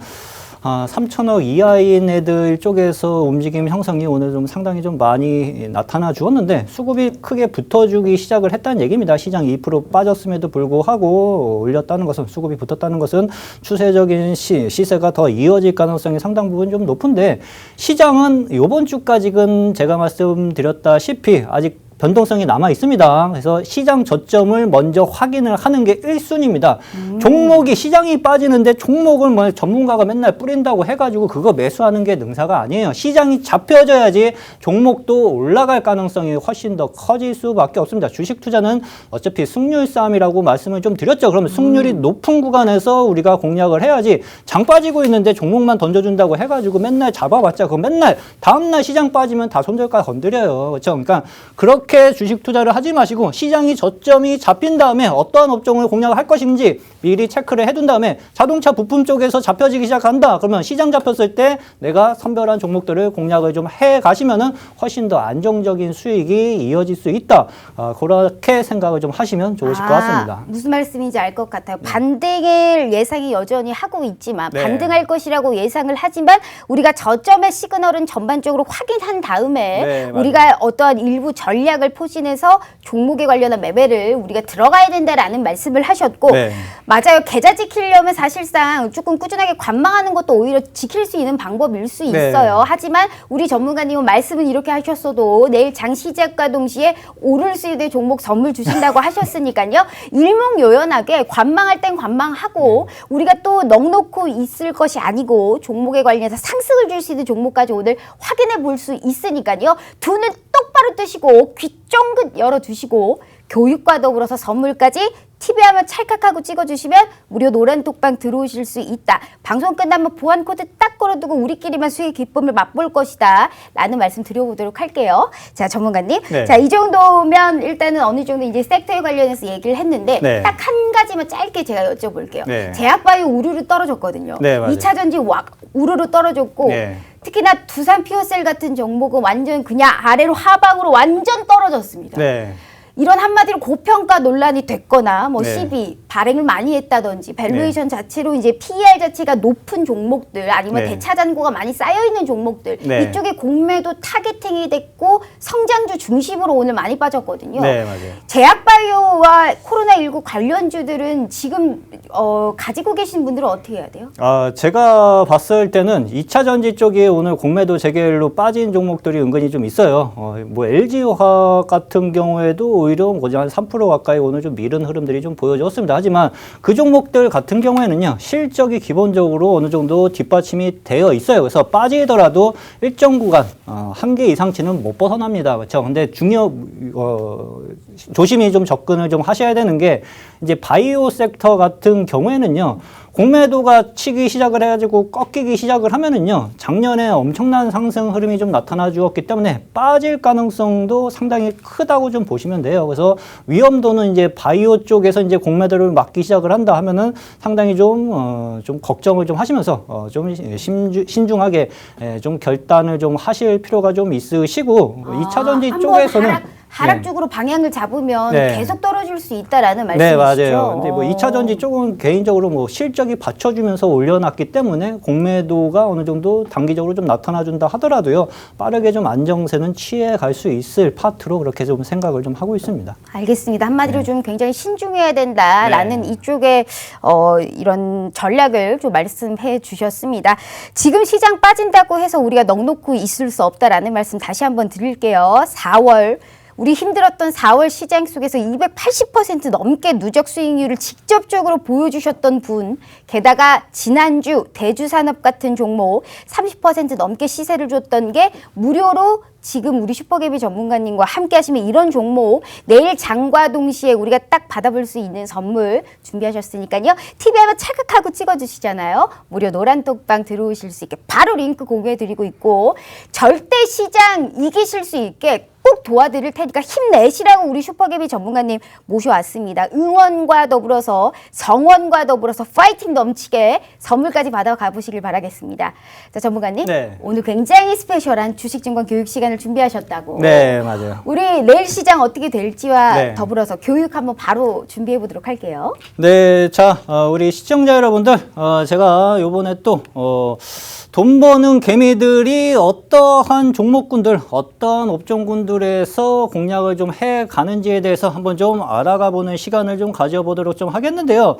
3천억 이하인 애들 쪽에서 움직임 형성이 오늘 좀 상당히 좀 많이 나타나 주었는데 수급이 크게 붙어주기 시작을 했다는 얘기입니다. 시장 2% 빠졌음에도 불구하고 올렸다는 것은 수급이 붙었다는 것은 추세적인 시세가 더 이어질 가능성이 상당 부분 좀 높은데 시장은 이번 주까지는 제가 말씀드렸다시피 아직 변동성이 남아 있습니다. 그래서 시장 저점을 먼저 확인을 하는 게 1순위입니다. 종목이 시장이 빠지는데 종목을 뭐 전문가가 맨날 뿌린다고 해가지고 그거 매수하는 게 능사가 아니에요. 시장이 잡혀져야지 종목도 올라갈 가능성이 훨씬 더 커질 수밖에 없습니다. 주식 투자는 어차피 승률 싸움이라고 말씀을 좀 드렸죠. 그러면 승률이 높은 구간에서 우리가 공략을 해야지 장 빠지고 있는데 종목만 던져준다고 해가지고 맨날 잡아봤자 그거 맨날 다음날 시장 빠지면 다 손절가 건드려요. 그렇죠? 그러니까 그렇게 주식 투자를 하지 마시고 시장이 저점이 잡힌 다음에 어떠한 업종을 공략을 할 것인지 미리 체크를 해둔 다음에 자동차 부품 쪽에서 잡혀지기 시작한다. 그러면 시장 잡혔을 때 내가 선별한 종목들을 공략을 좀 해 가시면은 훨씬 더 안정적인 수익이 이어질 수 있다. 그렇게 생각을 좀 하시면 좋으실 것 같습니다. 무슨 말씀인지 알 것 같아요. 반등을 예상이 여전히 하고 있지만 네. 반등할 것이라고 예상을 하지만 우리가 저점의 시그널은 전반적으로 확인한 다음에 네, 맞아요. 우리가 어떠한 일부 전략을 포진해서 종목에 관련한 매매를 우리가 들어가야 된다라는 말씀을 하셨고 네. 맞아요. 계좌 지키려면 사실상 조금 꾸준하게 관망하는 것도 오히려 지킬 수 있는 방법일 수 네. 있어요. 하지만 우리 전문가님은 말씀은 이렇게 하셨어도 내일 장 시작과 동시에 오를 수 있는 종목 선물 주신다고 하셨으니까요. 일목요연하게 관망할 땐 관망하고 우리가 또 넉놓고 있을 것이 아니고 종목에 관련해서 상승을 줄 수 있는 종목까지 오늘 확인해 볼 수 있으니까요. 두 눈 똑바로 뜨시고 귀 쫑긋 열어두시고 교육과 더불어서 선물까지 TV 화면 찰칵하고 찍어주시면 무료 노란 톡방 들어오실 수 있다. 방송 끝나면 보안 코드 딱 걸어두고 우리끼리만 수익 기쁨을 맛볼 것이다. 라는 말씀 드려보도록 할게요. 자, 전문가님. 네. 자, 이 정도면 일단은 어느 정도 이제 섹터에 관련해서 얘기를 했는데 네. 딱 한 가지만 짧게 제가 여쭤볼게요. 네. 제약바이오 우르르 떨어졌거든요. 네, 맞아요. 2차 전지 우르르 떨어졌고 네. 특히나 두산 피오셀 같은 종목은 완전 그냥 아래로 하방으로 완전 떨어졌습니다. 네. 이런 한마디로 고평가 논란이 됐거나 뭐 네. 시비 발행을 많이 했다든지 밸류에이션 자체로 이제 PER 자체가 높은 종목들 아니면 네. 대차잔고가 많이 쌓여 있는 종목들 네. 이쪽에 공매도 타겟팅이 됐고 성장주 중심으로 오늘 많이 빠졌거든요. 네, 맞아요. 제약바이오와 코로나19 관련주들은 지금 가지고 계신 분들은 어떻게 해야 돼요? 제가 봤을 때는 2차 전지 쪽에 오늘 공매도 재개일로 빠진 종목들이 은근히 좀 있어요. 뭐 LG화학 같은 경우에도 오히려 거의 한 3% 가까이 오늘 좀 미른 흐름들이 좀 보여졌습니다. 하지만 그 종목들 같은 경우에는요, 실적이 기본적으로 어느 정도 뒷받침이 되어 있어요. 그래서 빠지더라도 일정 구간, 한계 이상치는 못 벗어납니다. 그렇죠? 근데 조심히 좀 접근을 좀 하셔야 되는 게, 이제 바이오 섹터 같은 경우에는요, 공매도가 치기 시작을 해가지고 꺾이기 시작을 하면은요, 작년에 엄청난 상승 흐름이 좀 나타나 주었기 때문에 빠질 가능성도 상당히 크다고 좀 보시면 돼요. 그래서 위험도는 이제 바이오 쪽에서 이제 공매도를 막기 시작을 한다 하면은 상당히 좀 걱정을 좀 하시면서 좀 신중하게 좀 결단을 좀 하실 필요가 좀 있으시고, 2차 전지 쪽에서는 하락 쪽으로 방향을 잡으면 네. 계속 떨어질 수 있다라는 네, 말씀이시죠? 맞아요. 근데 뭐 2차 전지 쪽은 개인적으로 뭐 실적이 받쳐주면서 올려놨기 때문에 공매도가 어느 정도 단기적으로 좀 나타나준다 하더라도요, 빠르게 좀 안정세는 취해 갈 수 있을 파트로 그렇게 좀 생각을 좀 하고 있습니다. 알겠습니다. 한마디로 좀 굉장히 신중해야 된다라는 네. 이쪽에 이런 전략을 좀 말씀해 주셨습니다. 지금 시장 빠진다고 해서 우리가 넉놓고 있을 수 없다라는 말씀 다시 한번 드릴게요. 4월 우리 힘들었던 4월 시장 속에서 280% 넘게 누적 수익률을 직접적으로 보여주셨던 분, 게다가 지난주 대주산업 같은 종목 30% 넘게 시세를 줬던 게 무료로 지금 우리 슈퍼개비 전문가님과 함께 하시면 이런 종목 내일 장과 동시에 우리가 딱 받아볼 수 있는 선물 준비하셨으니까요. TV 한번 찰칵하고 찍어주시잖아요. 무료 노란 톡방 들어오실 수 있게 바로 링크 공유해드리고 있고, 절대 시장 이기실 수 있게 꼭 도와드릴 테니까 힘내시라고 우리 슈퍼개비 전문가님 모셔왔습니다. 응원과 더불어서 성원과 더불어서 파이팅 넘치게 선물까지 받아가 보시길 바라겠습니다. 자, 전문가님. 네. 오늘 굉장히 스페셜한 주식증권 교육 시간을 준비하셨다고. 네, 맞아요. 우리 내일 시장 어떻게 될지와 네. 더불어서 교육 한번 바로 준비해 보도록 할게요. 네, 자, 우리 시청자 여러분들, 제가 요번에 또, 돈 버는 개미들이 어떠한 종목군들, 어떤 업종군들에서 공략을 좀 해 가는지에 대해서 한번 좀 알아가 보는 시간을 좀 가져보도록 좀 하겠는데요.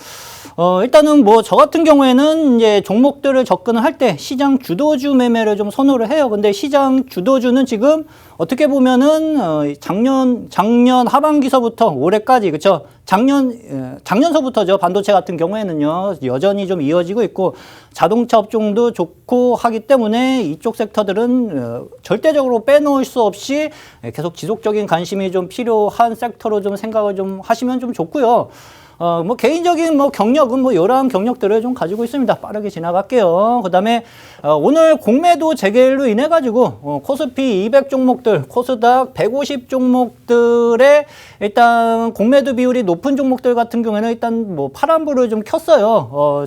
일단은 뭐 저 같은 경우에는 이제 종목들을 접근을 할 때 시장 주도주 매매를 좀 선호를 해요. 근데 시장 주도주는 지금 어떻게 보면은 작년 하반기서부터 올해까지, 그쵸? 작년서부터죠. 반도체 같은 경우에는요, 여전히 좀 이어지고 있고, 자동차 업종도 좋고 하기 때문에 이쪽 섹터들은 절대적으로 빼놓을 수 없이 계속 지속적인 관심이 좀 필요한 섹터로 좀 생각을 좀 하시면 좀 좋고요. 뭐 개인적인 뭐 경력은 뭐 여러 경력들을 좀 가지고 있습니다. 빠르게 지나갈게요. 그다음에 오늘 공매도 재개일로 인해 가지고 코스피 200 종목들, 코스닥 150 종목들의 일단 공매도 비율이 높은 종목들 같은 경우에는 일단 뭐 파란불을 좀 켰어요.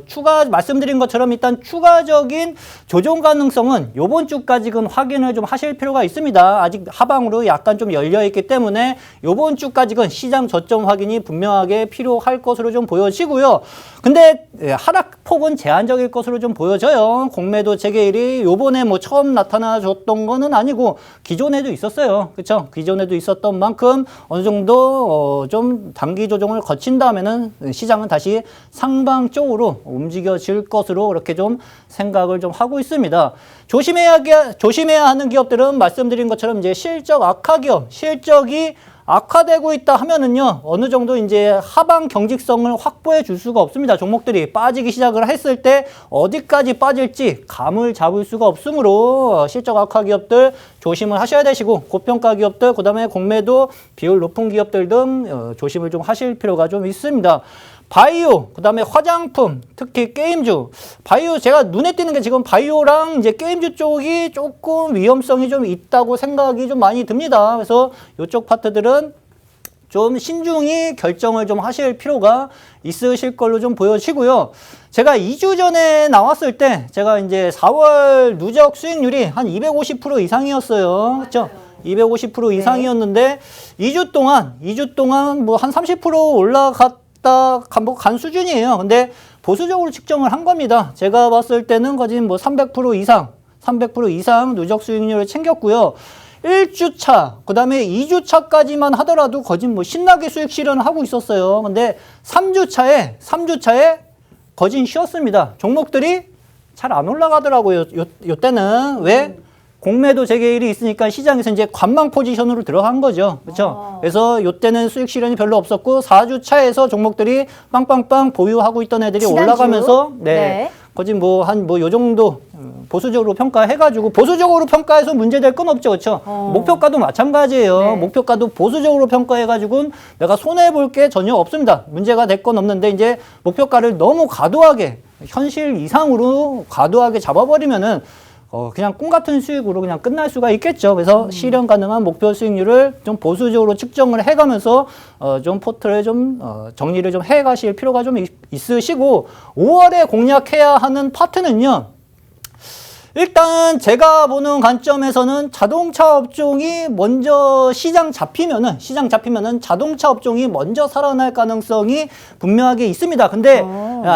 말씀드린 것처럼 일단 추가적인 조정 가능성은 요번 주까지는 확인을 좀 하실 필요가 있습니다. 아직 하방으로 약간 좀 열려 있기 때문에 요번 주까지는 시장 저점 확인이 분명하게 필요할 것으로 좀 보여지고요. 근데 하락폭은 제한적일 것으로 좀 보여져요. 공매도 재개일이 요번에 뭐 처음 나타나줬던 거는 아니고 기존에도 있었어요. 그렇죠? 기존에도 있었던 만큼 어느 정도 좀 단기 조정을 거친 다음에는 시장은 다시 상방 쪽으로 움직여질 것으로 그렇게 좀 생각을 좀 하고 있습니다. 조심해야 하는 기업들은 말씀드린 것처럼 이제 실적 악화 기업, 실적이 악화되고 있다 하면은요, 어느 정도 이제 하방 경직성을 확보해 줄 수가 없습니다. 종목들이 빠지기 시작을 했을 때 어디까지 빠질지 감을 잡을 수가 없으므로 실적 악화 기업들 조심을 하셔야 되시고, 고평가 기업들, 그 다음에 공매도 비율 높은 기업들 등 조심을 좀 하실 필요가 좀 있습니다. 바이오, 그 다음에 화장품, 특히 게임주. 바이오, 제가 눈에 띄는 게 지금 바이오랑 이제 게임주 쪽이 조금 위험성이 좀 있다고 생각이 좀 많이 듭니다. 그래서 이쪽 파트들은 좀 신중히 결정을 좀 하실 필요가 있으실 걸로 좀 보여지고요. 제가 2주 전에 나왔을 때 제가 이제 4월 누적 수익률이 한 250% 이상이었어요. 그렇죠? 250% 이상이었는데 2주 동안 뭐 한 30% 올라갔다 간 수준이에요. 근데 보수적으로 측정을 한 겁니다. 제가 봤을 때는 거진 뭐 300% 이상 누적 수익률을 챙겼고요. 1주차, 그 다음에 2주차까지만 하더라도 거진 뭐 신나게 수익 실현을 하고 있었어요. 근데 3주차에 거진 쉬었습니다. 종목들이 잘 안 올라가더라고요. 요 때는. 왜? 공매도 재개일이 있으니까 시장에서 이제 관망 포지션으로 들어간 거죠. 그렇죠? 그래서 요 때는 수익 실현이 별로 없었고 4주차에서 종목들이 빵빵빵 보유하고 있던 애들이 지난주? 올라가면서 네. 거진 뭐 한 요 정도 보수적으로 평가해가지고, 보수적으로 평가해서 문제될 건 없죠. 그렇죠? 목표가도 마찬가지예요. 네. 목표가도 보수적으로 평가해가지고 내가 손해볼 게 전혀 없습니다. 문제가 될 건 없는데 이제 목표가를 너무 과도하게, 현실 이상으로 과도하게 잡아버리면은 그냥 꿈 같은 수익으로 그냥 끝날 수가 있겠죠. 그래서 실현 가능한 목표 수익률을 좀 보수적으로 측정을 해가면서 좀 포트를 좀 정리를 좀 해가실 필요가 좀 있으시고, 5월에 공략해야 하는 파트는요. 일단 제가 보는 관점에서는 자동차 업종이 먼저 시장 잡히면은 자동차 업종이 먼저 살아날 가능성이 분명하게 있습니다. 근데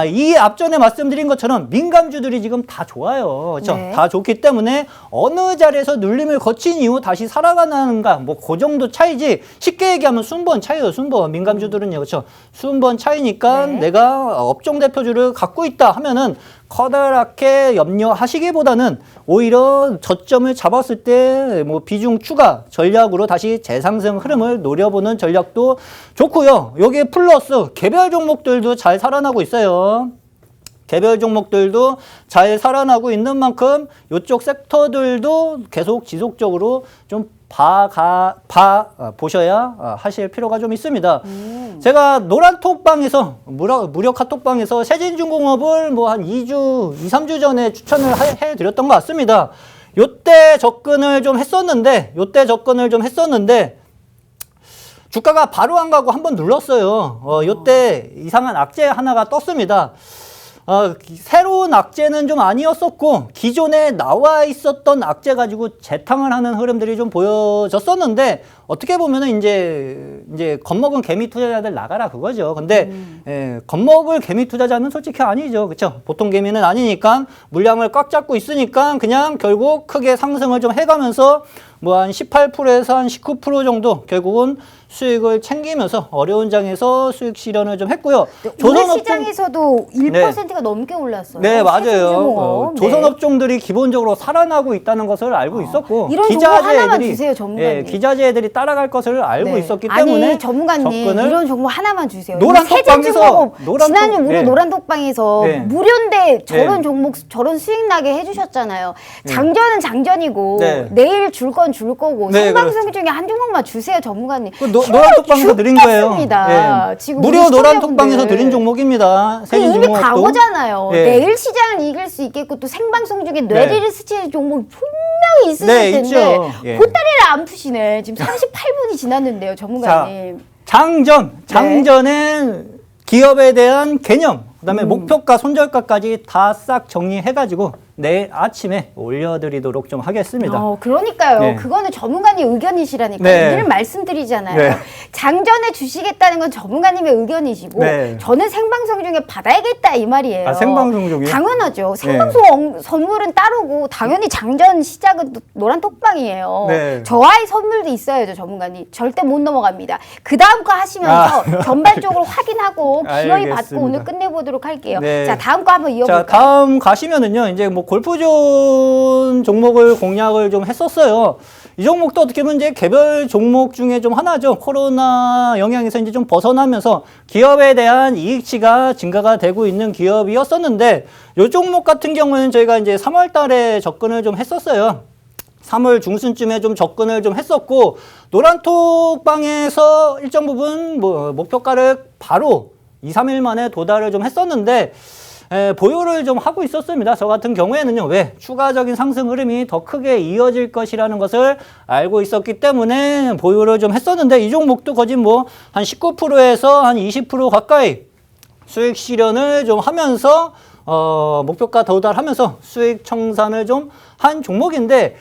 이 앞전에 말씀드린 것처럼 민감주들이 지금 다 좋아요. 그렇죠? 네. 다 좋기 때문에 어느 자리에서 눌림을 거친 이후 다시 살아가는가, 뭐 그 정도 차이지, 쉽게 얘기하면 순번 차이예요. 순번. 민감주들은요. 그렇죠? 순번 차이니까 네. 내가 업종 대표주를 갖고 있다 하면은 커다랗게 염려하시기보다는 오히려 저점을 잡았을 때 뭐 비중 추가 전략으로 다시 재상승 흐름을 노려보는 전략도 좋고요. 여기에 플러스 개별 종목들도 잘 살아나고 있어요. 개별 종목들도 잘 살아나고 있는 만큼 이쪽 섹터들도 계속 지속적으로 좀 보셔야 하실 필요가 좀 있습니다. 제가 노란 톡방에서, 무료 카톡방에서 세진중공업을 뭐 한 2, 3주 전에 추천을 해드렸던 것 같습니다. 요때 접근을 좀 했었는데, 주가가 바로 안 가고 한번 눌렀어요. 요때 이상한 악재 하나가 떴습니다. 새로운 악재는 좀 아니었었고, 기존에 나와 있었던 악재 가지고 재탕을 하는 흐름들이 좀 보여졌었는데, 어떻게 보면은 이제 겁먹은 개미 투자자들 나가라 그거죠. 근데 겁먹을 개미 투자자는 솔직히 아니죠. 그렇죠? 보통 개미는 아니니까 물량을 꽉 잡고 있으니까 그냥 결국 크게 상승을 좀 해가면서 뭐 한 18%에서 한 19% 정도 결국은 수익을 챙기면서 어려운 장에서 수익 실현을 좀 했고요. 오늘 시장에서도 1%가 넘게 올랐어요. 네, 맞아요. 조선업종들이 기본적으로 살아나고 있다는 것을 알고 있었고, 이런 정보 하나만 주세요, 전문가님. 기자재들이 따라갈 것을 알고 있었기 때문에 아니, 전문가님 이런 정보 하나만 주세요. 노란톡방에서 지난주 무료 노란톡방에서 무료인데 저런 종목 저런 수익 나게 해주셨잖아요. 장전은 장전이고 내일 줄 건 줄 거고 생방송 중에 한 종목만 주세요, 전문가님. 노란톡방에서 드린 거예요. 지금 무료 노란톡방에서 드린 종목입니다. 이미 과거잖아요. 내일 시장을 이길 수 있겠고 또 생방송 중에 뇌리를 스치는 종목이 분명히 있으실 텐데 보따리를 안 푸시네. 지금 38분이 지났는데요, 전문가님. 장전엔 기업에 대한 개념, 그다음에 목표가, 손절가까지 다 싹 정리해가지고 내일 아침에 올려드리도록 좀 하겠습니다. 그러니까요. 그거는 전문가님 의견이시라니까요. 늘 말씀드리잖아요. 장전해 주시겠다는 건 전문가님의 의견이시고 저는 생방송 중에 받아야겠다 이 말이에요. 생방송 중에? 당연하죠. 생방송 선물은 따르고 당연히 장전 시작은 노란톡방이에요. 저와의 선물도 있어야죠, 전문가님. 절대 못 넘어갑니다. 그 다음 거 하시면서 전반적으로 확인하고 기어이 받고 오늘 끝내보도록 할게요. 자, 다음 거 한번 이어볼까요? 자, 다음 가시면은요, 이제 뭐 뭐 골프존 종목을 공략을 좀 했었어요. 이 종목도 어떻게 보면 이제 개별 종목 중에 좀 하나죠. 코로나 영향에서 이제 좀 벗어나면서 기업에 대한 이익치가 증가가 되고 있는 기업이었었는데, 이 종목 같은 경우는 저희가 이제 3월 달에 접근을 좀 했었어요. 3월 중순쯤에 좀 접근을 좀 했었고, 노란톡방에서 일정 부분 뭐 목표가를 바로 2, 3일 만에 도달을 좀 했었는데, 보유를 좀 하고 있었습니다. 저 같은 경우에는요. 왜? 추가적인 상승 흐름이 더 크게 이어질 것이라는 것을 알고 있었기 때문에 보유를 좀 했었는데, 이 종목도 거진 뭐 한 19%에서 한 20% 가까이 수익 실현을 좀 하면서 목표가 도달하면서 수익 청산을 좀 한 종목인데,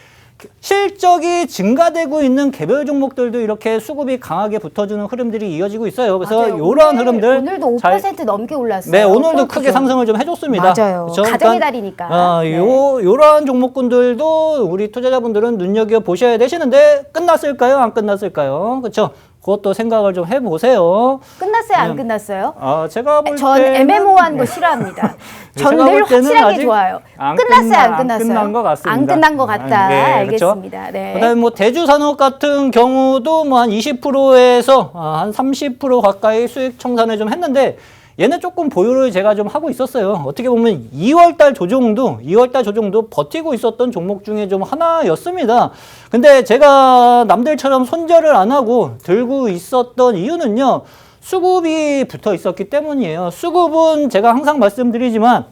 실적이 증가되고 있는 개별 종목들도 이렇게 수급이 강하게 붙어주는 흐름들이 이어지고 있어요. 그래서 이러한 흐름들 오늘도 5% 넘게 올랐어요. 네, 오늘도 크게 상승을 좀 해줬습니다. 맞아요. 그렇죠? 가정의 달이니까. 네. 요러한 종목군들도 우리 투자자분들은 눈여겨 보셔야 되시는데, 끝났을까요? 안 끝났을까요? 그렇죠? 그것도 생각을 좀 해보세요. 끝났어요? 안 끝났어요? 제가 볼 전 때는 애매모호한 거 싫어합니다. 제가 저는 늘 볼 때는 확실하게 아직 좋아요. 안 끝났어요? 안 안 끝났어요? 끝난 것 같습니다. 안 끝난 것 같다. 네, 알겠습니다. 네. 그다음에 뭐 대주산업 같은 경우도 뭐 한 20%에서 한 30% 가까이 수익 청산을 좀 했는데, 얘는 조금 보유를 제가 좀 하고 있었어요. 어떻게 보면 2월달 조정도 버티고 있었던 종목 중에 좀 하나였습니다. 근데 제가 남들처럼 손절을 안 하고 들고 있었던 이유는요, 수급이 붙어 있었기 때문이에요. 수급은 제가 항상 말씀드리지만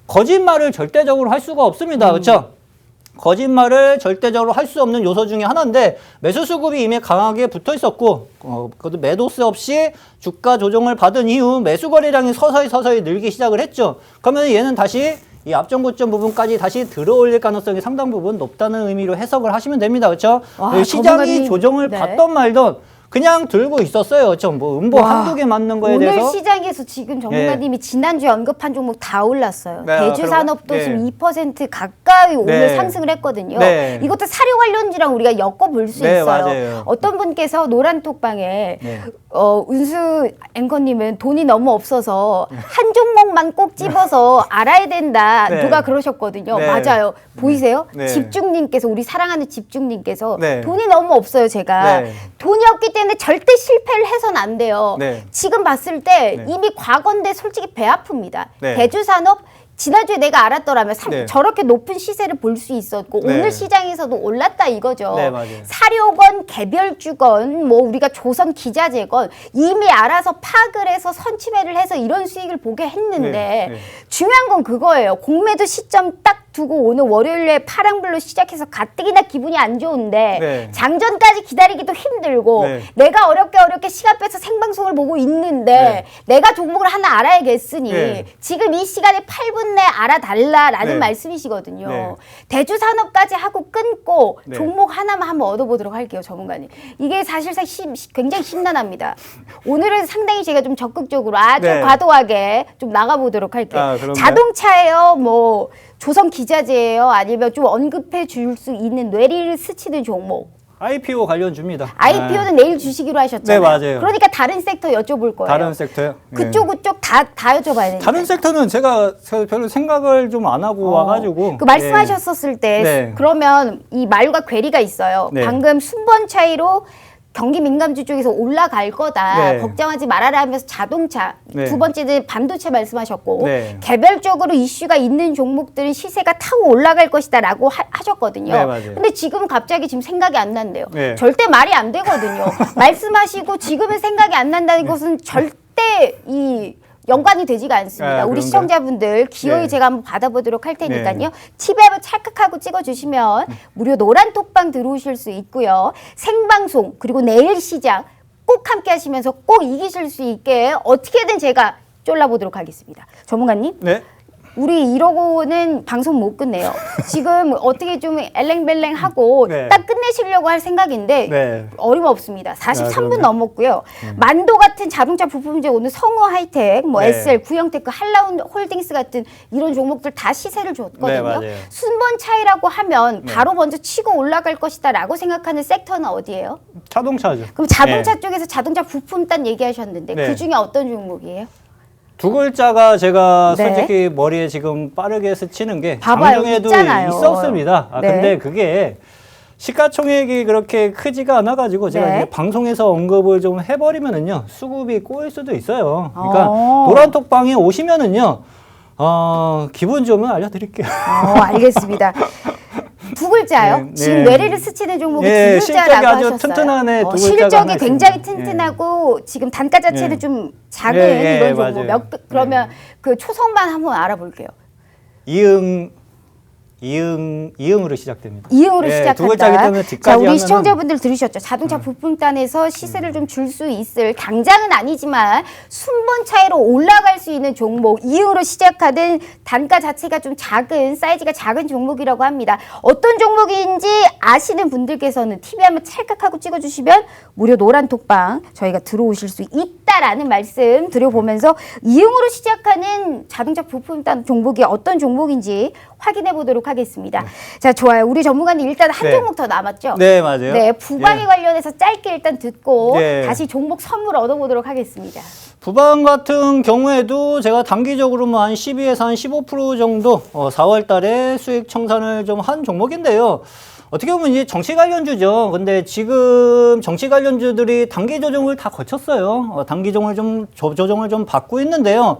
거짓말을 절대적으로 할 수가 없습니다. 그렇죠? 거짓말을 절대적으로 할 수 없는 요소 중에 하나인데, 매수 수급이 이미 강하게 붙어 있었고, 그것도 매도세 없이 주가 조정을 받은 이후 매수 거래량이 서서히 늘기 시작을 했죠. 그러면 얘는 다시 이 앞전 고점 부분까지 다시 들어올릴 가능성이 상당 부분 높다는 의미로 해석을 하시면 됩니다. 그렇죠? 시장이 조정을 네. 받던 말던 그냥 들고 있었어요. 좀 뭐 음보 한두 개 맞는 거에 오늘 대해서. 시장에서 지금 전문가님이 지난주에 언급한 종목 다 올랐어요. 네, 대주산업도 그런가요? 지금 2% 가까이 오늘 네. 상승을 했거든요. 네. 이것도 사료 관련주랑 우리가 엮어볼 수 네, 있어요. 맞아요. 어떤 분께서 노란톡방에 네. 운수 앵커님은 돈이 너무 없어서 한 종목만 꼭 집어서 알아야 된다. 네. 누가 그러셨거든요. 네. 맞아요. 보이세요? 네. 집중님께서, 우리 사랑하는 집중님께서 네. 돈이 너무 없어요, 제가. 네. 돈이 없기 때문에 절대 실패를 해서는 안 돼요. 네. 지금 봤을 때 네. 이미 과거인데 솔직히 배 아픕니다. 네. 대주산업 지난주에 내가 알았더라면 네. 저렇게 높은 시세를 볼 수 있었고 네. 오늘 시장에서도 올랐다 이거죠. 네, 맞아요. 사료건, 개별주건, 뭐 우리가 조선 기자재건 이미 알아서 파악을 해서 선취매를 해서 이런 수익을 보게 했는데 네. 네. 중요한 건 그거예요. 공매도 시점 딱 두고 오늘 월요일에 파랑불로 시작해서 가뜩이나 기분이 안 좋은데 네. 장전까지 기다리기도 힘들고 네. 내가 어렵게 시간 빼서 생방송을 보고 있는데 네. 내가 종목을 하나 알아야겠으니 네. 지금 이 시간에 8분 내에 알아달라라는 네. 말씀이시거든요. 네. 대주산업까지 하고 끊고 네. 종목 하나만 한번 얻어보도록 할게요, 전문가님. 이게 사실상 굉장히 심란합니다. 오늘은 상당히 제가 좀 적극적으로 아주 네. 과도하게 좀 나가보도록 할게요. 그런가요? 자동차예요, 뭐 조선 기자재예요, 아니면 좀 언급해 줄 수 있는 뇌리를 스치는 종목. IPO 관련주입니다. IPO는 내일 주시기로 하셨잖아요. 네, 맞아요. 그러니까 다른 섹터 여쭤볼 거예요. 다른 섹터요? 그쪽 다 여쭤봐야 되니까. 다른 섹터는 제가 별로 생각을 좀 안 하고 와가지고. 그 말씀하셨었을 때 네. 그러면 이 말과 괴리가 있어요. 네. 방금 순번 차이로 경기 민감주 쪽에서 올라갈 거다. 네. 걱정하지 말아라 하면서 자동차, 네. 두 번째는 반도체 말씀하셨고 네. 개별적으로 이슈가 있는 종목들은 시세가 타고 올라갈 것이다 라고 하셨거든요. 네, 맞아요. 근데 지금 갑자기 지금 생각이 안 난대요. 네. 절대 말이 안 되거든요. 말씀하시고 지금은 생각이 안 난다는 것은 절대 연관이 되지가 않습니다. 우리 그런가요? 시청자분들 기어이 네. 제가 한번 받아보도록 할 테니까요. 네. 팁에 한번 찰칵하고 찍어주시면 무료 노란 톡방 들어오실 수 있고요. 생방송 그리고 내일 시장 꼭 함께 하시면서 꼭 이기실 수 있게 어떻게든 제가 쫄라보도록 하겠습니다. 전문가님. 네. 우리 이러고는 방송 못 끝내요. 지금 어떻게 좀 엘랭벨랭하고 네. 딱 끝내시려고 할 생각인데 네. 어림없습니다. 43분 그런가요? 넘었고요. 만도 같은 자동차 부품제 오늘 성우 하이텍, 뭐 네. SL, 구형테크, 한라운 홀딩스 같은 이런 종목들 다 시세를 줬거든요. 네, 맞아요. 순번 차이라고 하면 바로 먼저 치고 올라갈 것이다 라고 생각하는 섹터는 어디예요? 자동차죠. 그럼 자동차 쪽에서 자동차 부품 단 얘기하셨는데 네. 그중에 어떤 종목이에요? 두 글자가 제가 네. 솔직히 머리에 지금 빠르게 스치는 게 봐봐요, 장중에도 있잖아요. 있었습니다. 네. 근데 그게 시가총액이 그렇게 크지가 않아가지고 제가 네. 이제 방송에서 언급을 좀 해버리면은요 수급이 꼬일 수도 있어요. 그러니까 어. 노란톡방에 오시면은요 기분 좋으면 알려드릴게요. 알겠습니다. 두 글자요? 네, 지금 네. 뇌리를 스치는 종목이 네, 두 실적이 글자라고 아주 하셨어요. 튼튼하네, 두 글자가 실적이 하나 굉장히 있습니다. 튼튼하고 지금 단가 자체는 네. 좀 작은 네, 이런 종목. 맞아요. 그러면 그 초성만 한번 알아볼게요. 이응으로 시작됩니다. 이응으로 네, 시작한다. 두 글자이기 때문에 뒤까지 자, 우리 하면은- 시청자분들 들으셨죠? 자동차 부품단에서 시세를 좀 줄 수 있을 당장은 아니지만 순번 차이로 올라갈 수 있는 종목 이응으로 시작하는 단가 자체가 좀 작은 사이즈가 작은 종목이라고 합니다. 어떤 종목인지 아시는 분들께서는 TV 한번 찰칵하고 찍어주시면 무료 노란 톡방 저희가 들어오실 수 있다라는 말씀 드려보면서 이응으로 시작하는 자동차 부품단 종목이 어떤 종목인지 확인해 보도록 하겠습니다. 자, 좋아요. 우리 전문가님 일단 한 네. 종목 더 남았죠? 네, 맞아요. 네, 부방에 예. 관련해서 짧게 일단 듣고 네. 다시 종목 선물 얻어보도록 하겠습니다. 부방 같은 경우에도 제가 단기적으로 한 12에서 한 15% 정도 4월 달에 수익 청산을 좀 한 종목인데요. 어떻게 보면 이제 정치 관련주죠. 근데 지금 정치 관련주들이 단기 조정을 다 거쳤어요. 단기 조정을 좀 받고 있는데요.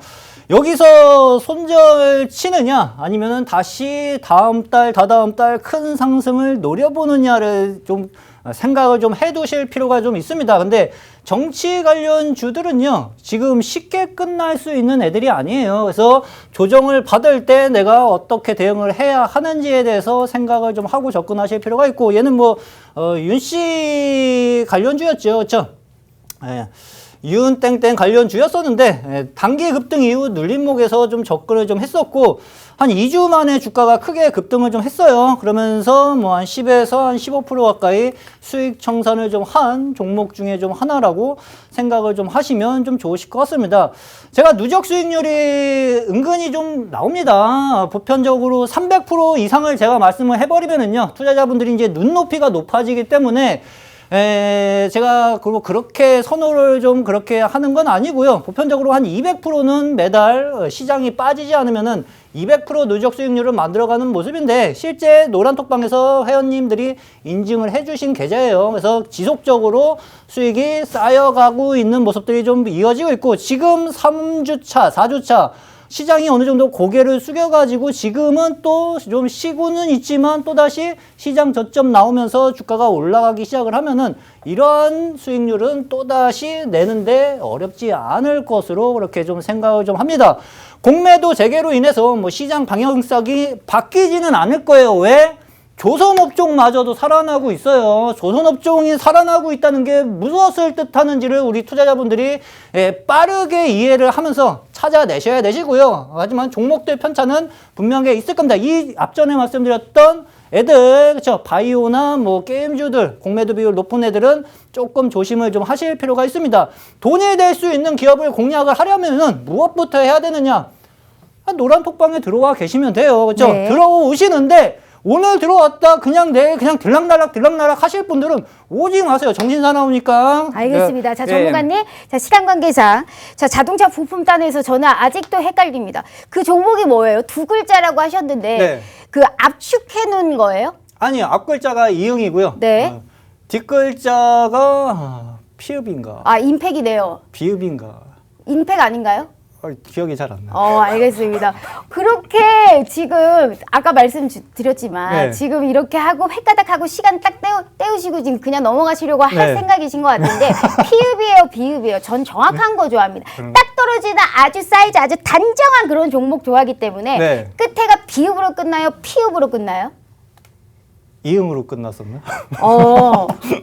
여기서 손절 치느냐 아니면은 다시 다음 달, 다다음 달 큰 상승을 노려보느냐를 좀 생각을 좀 해두실 필요가 좀 있습니다. 근데 정치 관련 주들은요, 지금 쉽게 끝날 수 있는 애들이 아니에요. 그래서 조정을 받을 때 내가 어떻게 대응을 해야 하는지에 대해서 생각을 좀 하고 접근하실 필요가 있고, 얘는 윤씨 관련주였죠. 그렇죠? 예. 윤땡땡 관련주였었는데 단기 급등 이후 눌림목에서 좀 접근을 좀 했었고 한 2주 만에 주가가 크게 급등을 좀 했어요. 그러면서 한 10에서 한 15% 가까이 수익 청산을 좀 한 종목 중에 좀 하나라고 생각을 좀 하시면 좀 좋으실 것 같습니다. 제가 누적 수익률이 은근히 좀 나옵니다. 보편적으로 300% 이상을 제가 말씀을 해버리면은요, 투자자분들이 이제 눈높이가 높아지기 때문에 제가 그렇게 선호를 좀 그렇게 하는 건 아니고요. 보편적으로 한 200%는 매달 시장이 빠지지 않으면은 200% 누적 수익률을 만들어가는 모습인데, 실제 노란톡방에서 회원님들이 인증을 해주신 계좌예요. 그래서 지속적으로 수익이 쌓여가고 있는 모습들이 좀 이어지고 있고, 지금 3주차, 4주차 시장이 어느 정도 고개를 숙여가지고 지금은 또 좀 쉬고는 있지만 또다시 시장 저점 나오면서 주가가 올라가기 시작을 하면은 이러한 수익률은 또다시 내는데 어렵지 않을 것으로 그렇게 좀 생각을 좀 합니다. 공매도 재개로 인해서 시장 방향성이 바뀌지는 않을 거예요. 왜? 조선업종마저도 살아나고 있어요. 조선업종이 살아나고 있다는 게 무엇을 뜻하는지를 우리 투자자분들이 빠르게 이해를 하면서 찾아내셔야 되시고요. 하지만 종목들 편차는 분명히 있을 겁니다. 이 앞전에 말씀드렸던 애들, 그쵸? 바이오나 게임주들, 공매도 비율 높은 애들은 조금 조심을 좀 하실 필요가 있습니다. 돈이 될 수 있는 기업을 공략을 하려면은 무엇부터 해야 되느냐? 노란톡방에 들어와 계시면 돼요. 그쵸? 네. 들어오시는데, 오늘 들어왔다 그냥 내일 그냥 들락날락 하실 분들은 오지 마세요. 정신 사나우니까. 알겠습니다. 자, 네. 전문가님. 자, 시간 관계상. 자, 자동차 부품단에서 저는 아직도 헷갈립니다. 그 종목이 뭐예요? 두 글자라고 하셨는데 네. 그 압축해 놓은 거예요? 아니요, 앞글자가 이응이고요. 네. 뒷글자가 피읍인가 임팩이네요. 비읍인가 임팩 아닌가요? 기억이 잘 안 나요. 알겠습니다. 그렇게 지금 아까 말씀드렸지만 네. 지금 이렇게 하고 획가닥하고 시간 딱 때우시고 지금 그냥 넘어가시려고 할 네. 생각이신 것 같은데 피읍이에요, 비읍이에요. 전 정확한 거 좋아합니다. 딱 떨어지는 아주 사이즈 아주 단정한 그런 종목 좋아하기 때문에 네. 끝에가 비읍으로 끝나요, 피읍으로 끝나요? 이응으로 끝났었나?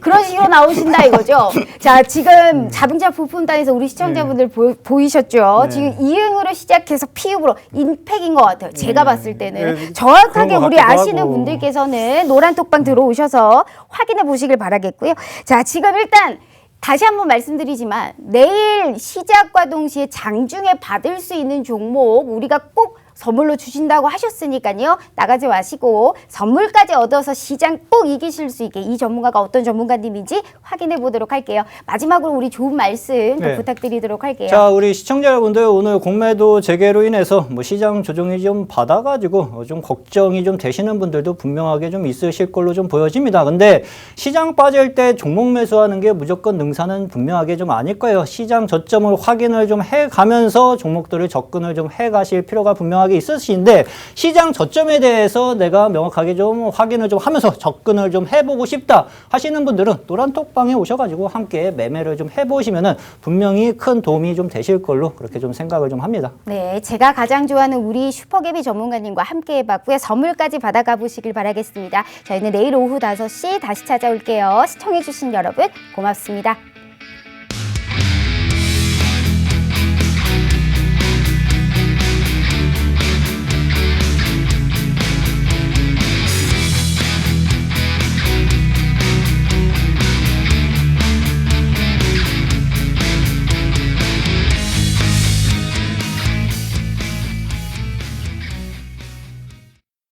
그런 식으로 나오신다 이거죠. 자, 지금 자동차 부품단에서 우리 시청자분들 보이셨죠? 네. 지금 이응으로 시작해서 피읍으로 임팩인 것 같아요. 제가 봤을 때는. 네, 정확하게 그런 것 우리 같기도 아시는 하고. 분들께서는 노란톡방 들어오셔서 확인해 보시길 바라겠고요. 자, 지금 일단 다시 한번 말씀드리지만 내일 시작과 동시에 장중에 받을 수 있는 종목 우리가 꼭 선물로 주신다고 하셨으니까요. 나가지 마시고 선물까지 얻어서 시장 꼭 이기실 수 있게 이 전문가가 어떤 전문가님인지 확인해 보도록 할게요. 마지막으로 우리 좋은 말씀 또 네. 부탁드리도록 할게요. 자, 우리 시청자 여러분들 오늘 공매도 재개로 인해서 뭐 시장 조정이 좀 받아가지고 좀 걱정이 좀 되시는 분들도 분명하게 좀 있으실 걸로 좀 보여집니다. 근데 시장 빠질 때 종목 매수하는 게 무조건 능사는 분명하게 좀 아닐 거예요. 시장 저점을 확인을 좀 해가면서 종목들을 접근을 좀 해가실 필요가 분명하게 있으신데 시장 저점에 대해서 내가 명확하게 좀 확인을 좀 하면서 접근을 좀 해보고 싶다 하시는 분들은 노란톡방에 오셔가지고 함께 매매를 좀 해보시면은 분명히 큰 도움이 좀 되실 걸로 그렇게 좀 생각을 좀 합니다. 네, 제가 가장 좋아하는 우리 슈퍼개비 전문가님과 함께 해봤고요. 선물까지 받아가 보시길 바라겠습니다. 저희는 내일 오후 5시 다시 찾아올게요. 시청해주신 여러분 고맙습니다.